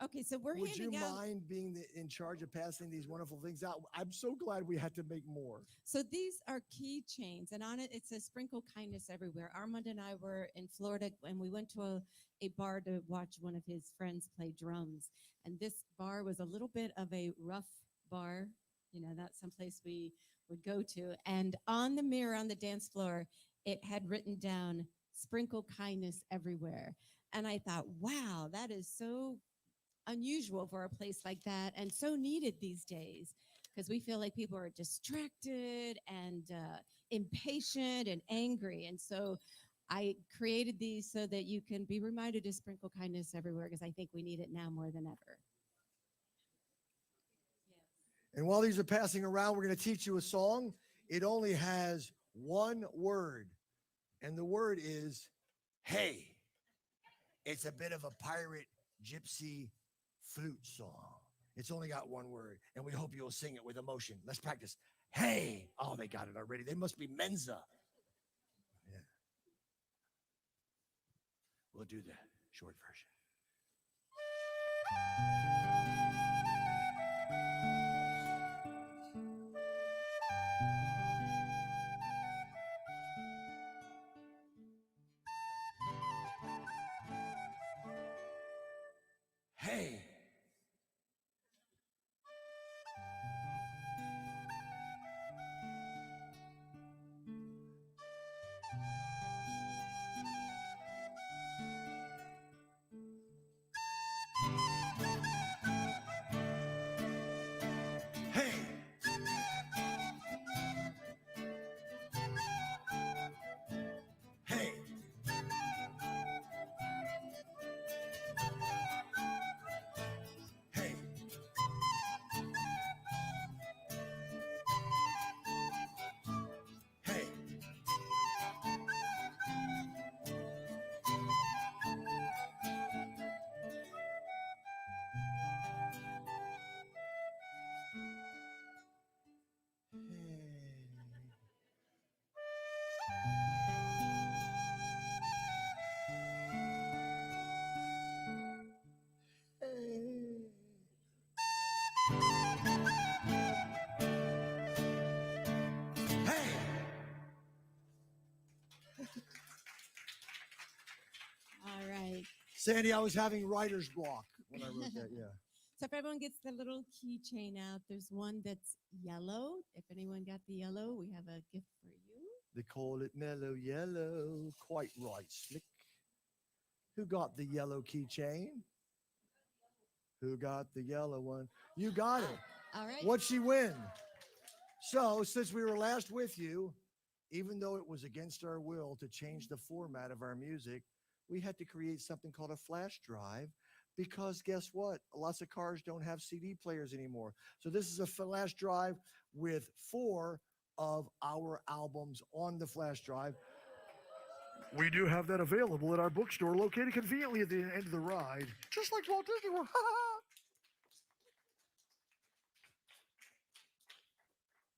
Okay, so we're Would you handing out. mind being in charge of passing these wonderful things out? I'm so glad we had to make more. So these are keychains, and on it says "Sprinkle kindness everywhere." Armand and I were in Florida, and we went to a bar to watch one of his friends play drums. And this bar was a little bit of a rough bar. You know, that's someplace we would go to. And on the mirror on the dance floor, it had written down "Sprinkle kindness everywhere." And I thought, wow, that is so unusual for a place like that and so needed these days, because we feel like people are distracted and impatient and angry. And so I created these so that you can be reminded to sprinkle kindness everywhere, because I think we need it now more than ever. And while these are passing around, we're going to teach you a song. It only has one word, and the word is hey. It's a bit of a pirate gypsy flute song. It's only got one word, and we hope you'll sing it with emotion. Let's practice. Hey. Oh, they got it already. They must be Mensa. Yeah. We'll do the short version. Hey. Hey. Hey. Hey! All right. Sandy, I was having writer's block when I wrote that, yeah. So if everyone gets the little keychain out, there's one that's yellow. If anyone got the yellow, we have a gift for you. They call it mellow yellow. Quite right, Slick. Who got the yellow keychain? Who got the yellow one? You got it. All right. What'd she win? So, since we were last with you, even though it was against our will to change the format of our music, we had to create something called a flash drive because guess what? Lots of cars don't have CD players anymore. So, this is a flash drive with 4 of our albums on the flash drive. We do have that available at our bookstore located conveniently at the end of the ride, just like Walt Disney World.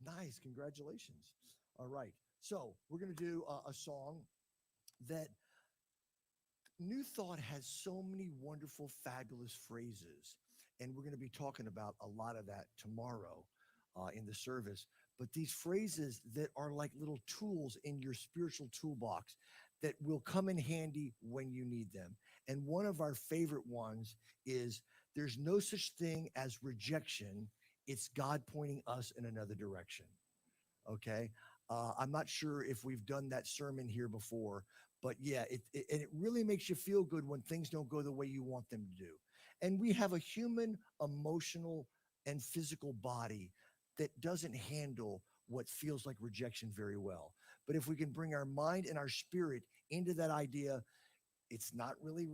Nice, congratulations. All right, so we're going to do a song that New Thought has so many wonderful, fabulous phrases, and we're going to be talking about a lot of that tomorrow in the service. But these phrases that are like little tools in your spiritual toolbox that will come in handy when you need them. And one of our favorite ones is there's no such thing as rejection. It's God pointing us in another direction. Okay. I'm not sure if we've done that sermon here before, but yeah, it really makes you feel good when things don't go the way you want them to do. And we have a human, emotional, and physical body that doesn't handle what feels like rejection very well. But if we can bring our mind and our spirit into that idea, it's not really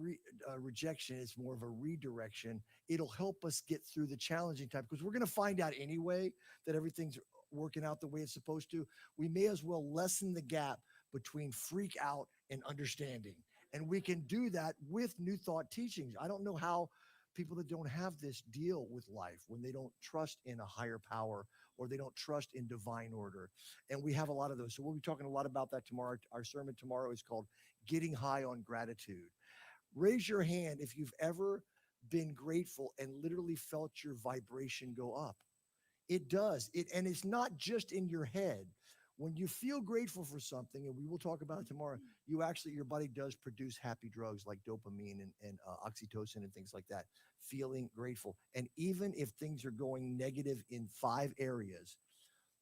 rejection. It's more of a redirection. It'll help us get through the challenging time because we're going to find out anyway that everything's working out the way it's supposed to. We may as well lessen the gap between freak out and understanding. And we can do that with New Thought teachings. I don't know how people that don't have this deal with life when they don't trust in a higher power or they don't trust in divine order. And we have a lot of those. So we'll be talking a lot about that tomorrow. Our sermon tomorrow is called Getting High on Gratitude. Raise your hand if you've ever been grateful and literally felt your vibration go up. It does. And it's not just in your head. When you feel grateful for something, and we will talk about it tomorrow, your body does produce happy drugs like dopamine and oxytocin and things like that, feeling grateful. And even if things are going negative in 5 areas,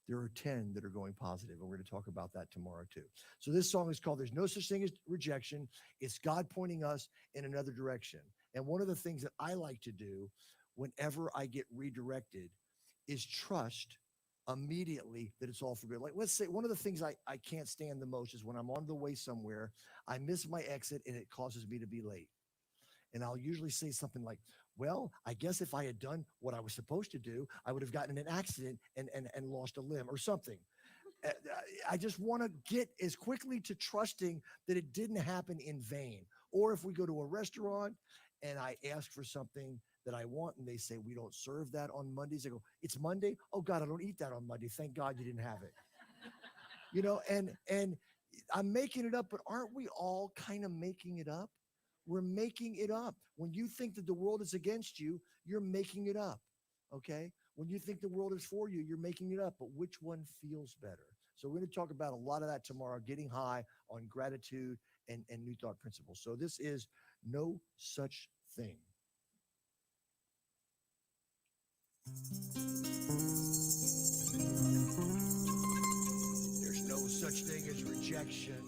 there are 10 that are going positive. And we're going to talk about that tomorrow too. So this song is called There's No Such Thing as Rejection. It's God pointing us in another direction. And one of the things that I like to do whenever I get redirected is trust immediately that it's all for good. Like, let's say one of the things I can't stand the most is when I'm on the way somewhere, I miss my exit and it causes me to be late. And I'll usually say something like, well, I guess if I had done what I was supposed to do, I would have gotten in an accident and lost a limb or something. I just want to get as quickly to trusting that it didn't happen in vain. Or if we go to a restaurant and I ask for something that I want and they say, we don't serve that on Mondays. I go, it's Monday? Oh God, I don't eat that on Monday. Thank God you didn't have it. You know, and I'm making it up, but aren't we all kind of making it up? We're making it up. When you think that the world is against you, you're making it up. Okay. When you think the world is for you, you're making it up, but which one feels better? So we're going to talk about a lot of that tomorrow, getting high on gratitude and New Thought principles. So this is No Such Thing. There's no such thing as rejection.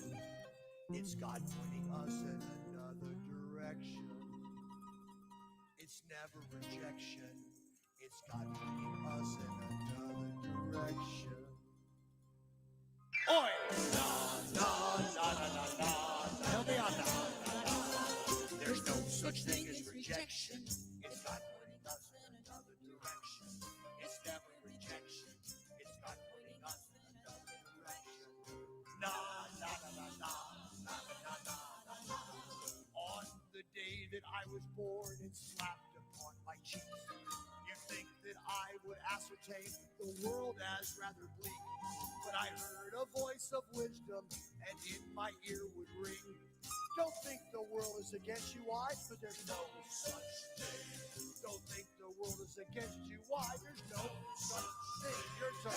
It's God pointing us in another direction. It's never rejection. It's God pointing us in another direction. Oi! Na, na, na, na, na, na. Help me out now. There's no such thing as rejection. It's God pointing us in another direction. It's never rejection. It's God pointing us in another direction. Na, na, na, na, na, na, na, na, na, na. On the day that I was born and slapped upon my cheeks, you think that I would ascertain the world as rather bleak. But I heard a voice of wisdom, and in my ear would ring, don't think the world is against you, why? Because there's no such thing. Don't think the world is against you. Why? There's no such thing. Your turn.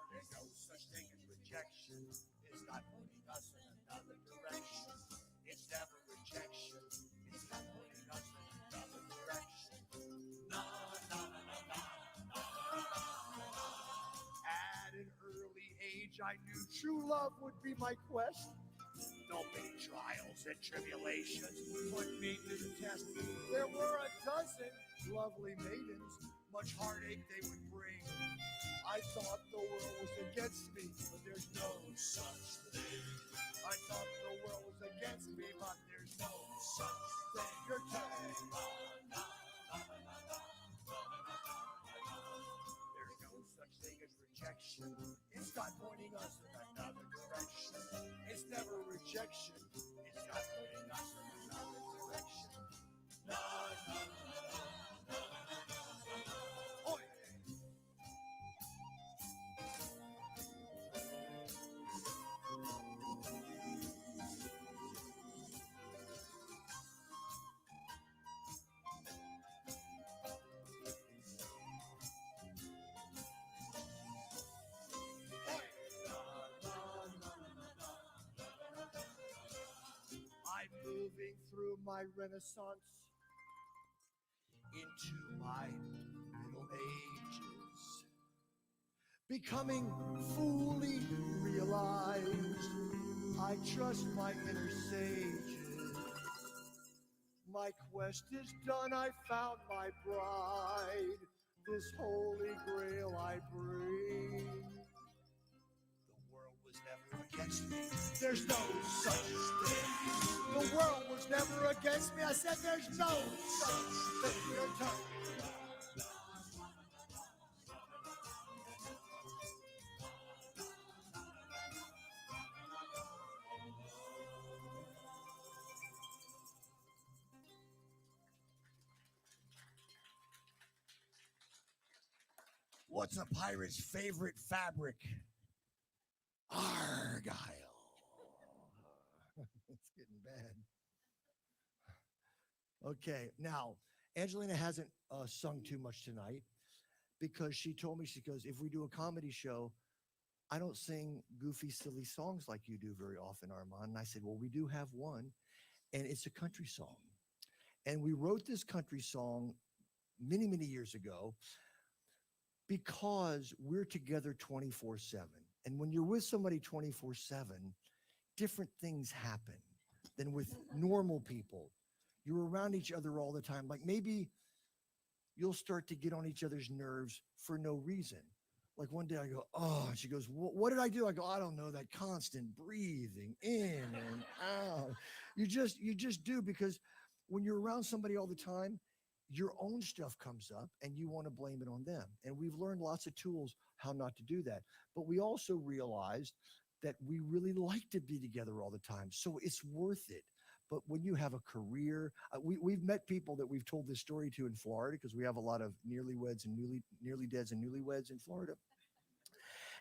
There's no such thing as rejection. It's not pointing us in another direction. It's never rejection. It's not pointing us in another direction. At an early age, I knew true love would be my quest. No many trials and tribulations put me to the test. There were a dozen lovely maidens, much heartache they would bring. I thought the world was against me, but there's no such thing. I thought the world was against me, but there's no such thing. Your turn. There's no such thing as rejection. It's not pointing us in another direction. It's never rejection. It's not pointing us in another direction. No. Oh, yeah. I'm moving through my renaissance into my middle ages, becoming fully realized. I trust my inner sages. My quest is done, I found my bride. This holy grail I bring. The world was never against me. There's no such thing. The world was never against me. I said there's no such thing. Your turn. What's a pirate's favorite fabric? Argyle. It's getting bad. Okay, now, Angelina hasn't sung too much tonight because she told me, she goes, if we do a comedy show, I don't sing goofy, silly songs like you do very often, Armand. And I said, well, we do have one, and it's a country song. And we wrote this country song many, many years ago because we're together 24/7. And when you're with somebody 24/7, different things happen than with normal people. You're around each other all the time. Like maybe you'll start to get on each other's nerves for no reason. Like one day I go, oh, and she goes, what did I do? I go, I don't know, that constant breathing in and out. You just do, because when you're around somebody all the time, your own stuff comes up and you want to blame it on them. And we've learned lots of tools how not to do that. But we also realized that we really like to be together all the time. So it's worth it. But when you have a career, we've met people that we've told this story to in Florida, because we have a lot of nearly deads and newlyweds in Florida.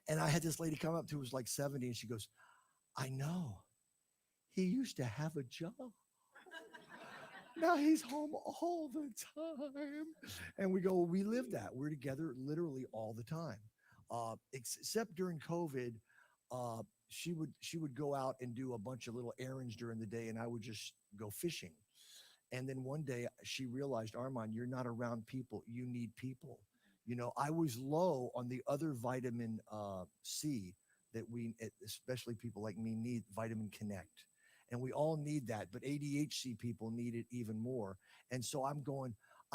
And I had this lady come up who was like 70, and she goes, I know, he used to have a job. Now he's home all the time. And we go, well, we live that. We're together literally all the time. Except during COVID, she would go out and do a bunch of little errands during the day, and I would just go fishing. And then one day she realized, Armand, you're not around people. You need people. You know, I was low on the other vitamin C that we, especially people like me, need, vitamin Connect. And we all need that, but ADHD people need it even more. And so I'm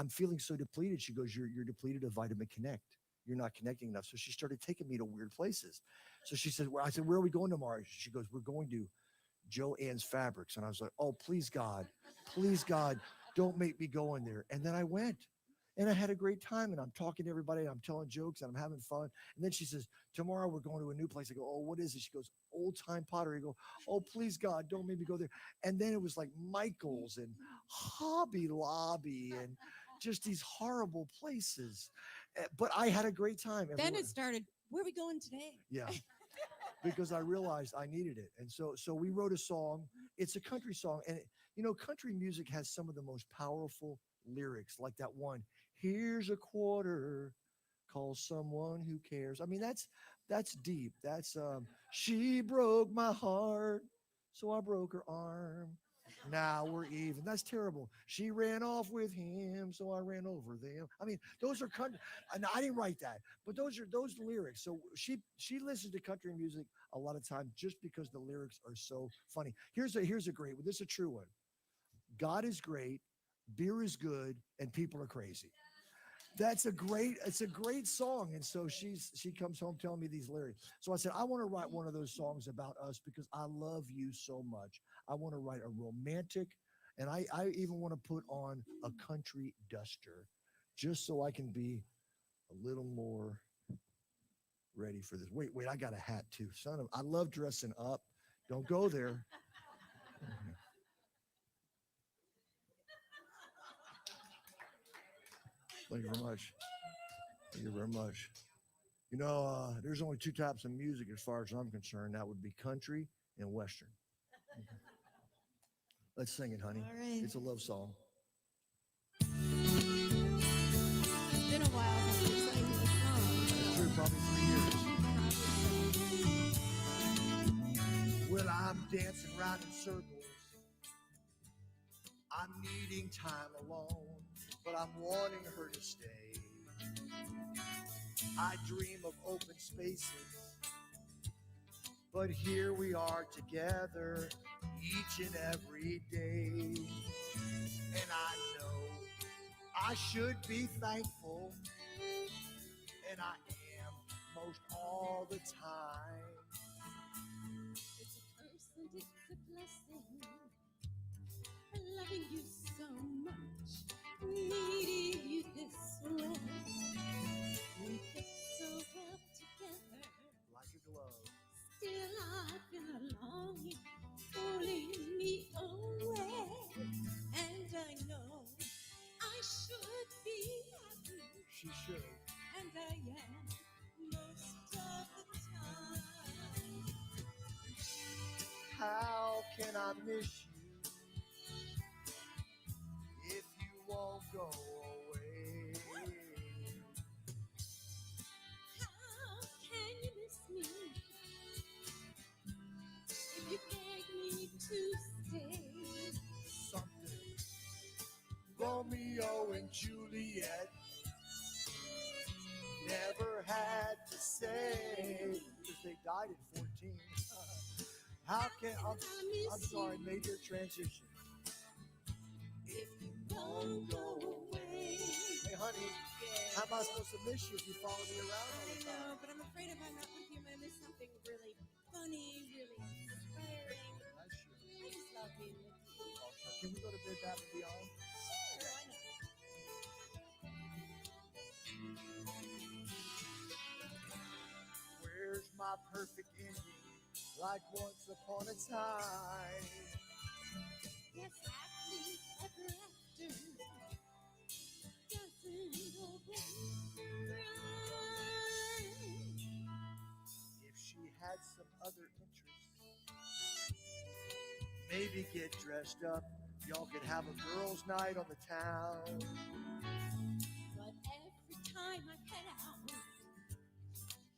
feeling so depleted. She goes, you're depleted of vitamin Connect. You're not connecting enough. So she started taking me to weird places. So she said, well, I said, where are we going tomorrow? She goes, we're going to Joann's Fabrics. And I was like, oh, please God, don't make me go in there. And then I went. And I had a great time, and I'm talking to everybody, and I'm telling jokes, and I'm having fun. And then she says, tomorrow we're going to a new place. I go, oh, what is it? She goes, Old Time Pottery. I go, oh, please, God, don't make me go there. And then it was like Michael's and Hobby Lobby and just these horrible places. But I had a great time. Then it started, where are we going today? Yeah, because I realized I needed it. And so we wrote a song, It's a country song. And, country music has some of the most powerful lyrics, like that one, here's a quarter, call someone who cares. I mean, that's deep. That's she broke my heart, so I broke her arm. Now we're even. That's terrible. She ran off with him, so I ran over them. I mean, those are country. And I didn't write that, but those are those lyrics. So she listens to country music a lot of times just because the lyrics are so funny. Here's a great one. This is a true one. God is great, beer is good, and people are crazy. It's a great song. And so she comes home telling me these lyrics. So I said, I want to write one of those songs about us because I love you so much. I want to write a romantic, and I even want to put on a country duster just so I can be a little more ready for this. Wait, I got a hat too. I love dressing up. Don't go there. Thank you very much. Thank you very much. There's only two types of music as far as I'm concerned. That would be country and Western. Okay. Let's sing it, honey. All right. It's a love song. It's been a while since we sang this song. That's true, probably 3 years. Well, I'm dancing around in circles. I'm needing time alone, but I'm wanting her to stay. I dream of open spaces, but here we are together each and every day. And I know I should be thankful, and I am most all the time. It's a curse and it's a blessing. Loving you so much, needing you this way. We fit so well together, Like a glove. still I feel a longing pulling me away. And I know I should be happy, She should. and I am most of the time. How can I miss you if you won't go away? How can you miss me if you beg me to stay? Something Romeo and Juliet never had to say, because they died at 14. How can I'm sorry, major transition. If you won't go away. Hey honey, how am I supposed to miss you if you follow me around all I the time? know, but I'm afraid if I'm not with you, I'm gonna miss something really funny, really inspiring. I should. I just love being with you. Can we go to Bed Bath & Beyond? Sure, why not? Where's my perfect ending? Like once upon a time. Yes, happily ever after doesn't always rhyme. If she had some other interest, maybe get dressed up. Y'all could have a girls' night on the town. But every time I head out,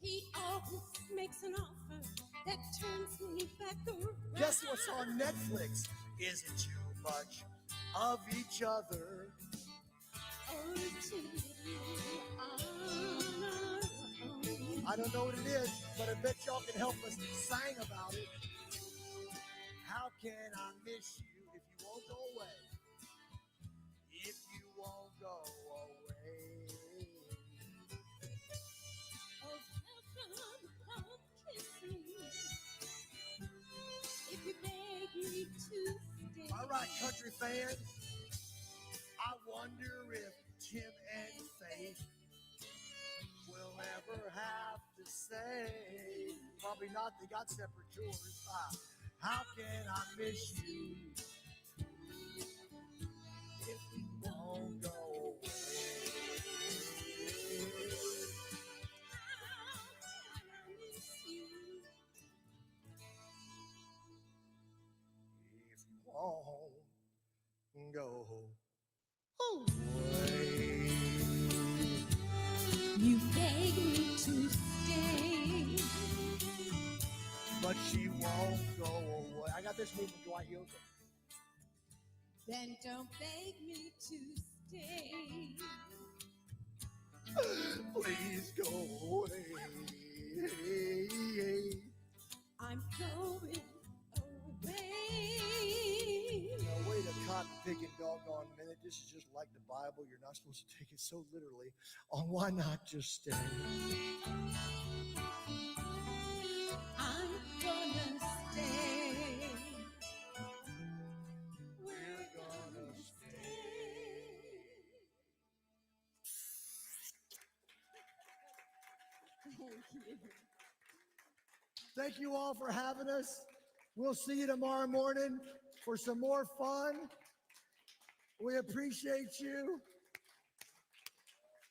he always makes an offer that turns me back around. Guess what's on Netflix? Isn't too much of each other. Oh, to you, I don't know what it is, but I bet y'all can help us sing about it. How can I miss you if you won't go away? If you won't go away. oh, come kiss me. If you beg me to stay. All right, country fans. I wonder if Tim and Faith will ever have to say. Probably not. They got separate tours. How can I miss you if you won't go away? How can I miss you? go away. You beg me to stay. But she won't go away. I got this move from Dwight Yoakam. Then don't beg me to stay. Please go away. I'm going away. Now, wait a cotton picking doggone minute. This is just like the Bible. You're not supposed to take it so literally. Oh, why not just stay? I'm gonna stay. We're gonna stay. Thank you. Thank you all for having us. We'll see you tomorrow morning for some more fun. We appreciate you.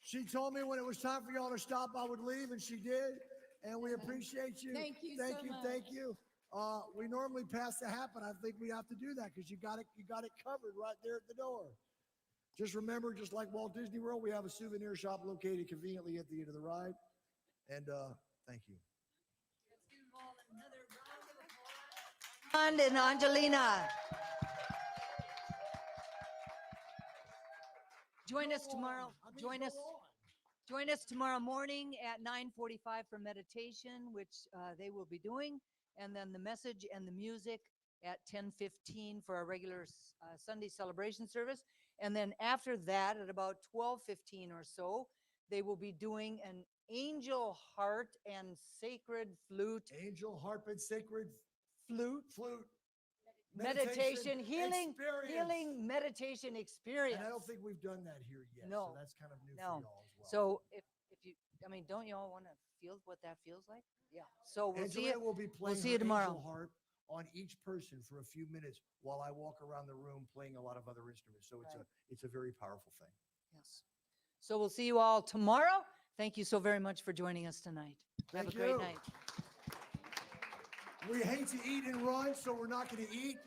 She told me when it was time for y'all to stop, I would leave, and she did. And we appreciate you. Thank you Thank so you. much. Thank you. We normally pass the hat, but I think we have to do that because you got it covered right there at the door. Just remember, just like Walt Disney World, we have a souvenir shop located conveniently at the end of the ride. And thank you. Armand and Angelina. Join us tomorrow. Join us tomorrow morning at 9:45 for meditation, which they will be doing, and then the message and the music at 10:15 for our regular Sunday celebration service. And then after that, at about 12:15 or so, they will be doing an angel harp and sacred flute. Angel, harp, and sacred Flute. Meditation healing experience. meditation experience. And I don't think we've done that here yet. No. So that's kind of new No. for y'all as well. So if you, I mean, don't y'all want to feel what that feels like? Yeah. So we'll see Angelina you. will be playing see you her tomorrow. angel harp on each person for a few minutes while I walk around the room playing a lot of other instruments. So Right. it's a very powerful thing. Yes. So we'll see you all tomorrow. Thank you so very much for joining us tonight. Have a Thank great you. night. We hate to eat and run, so we're not going to eat.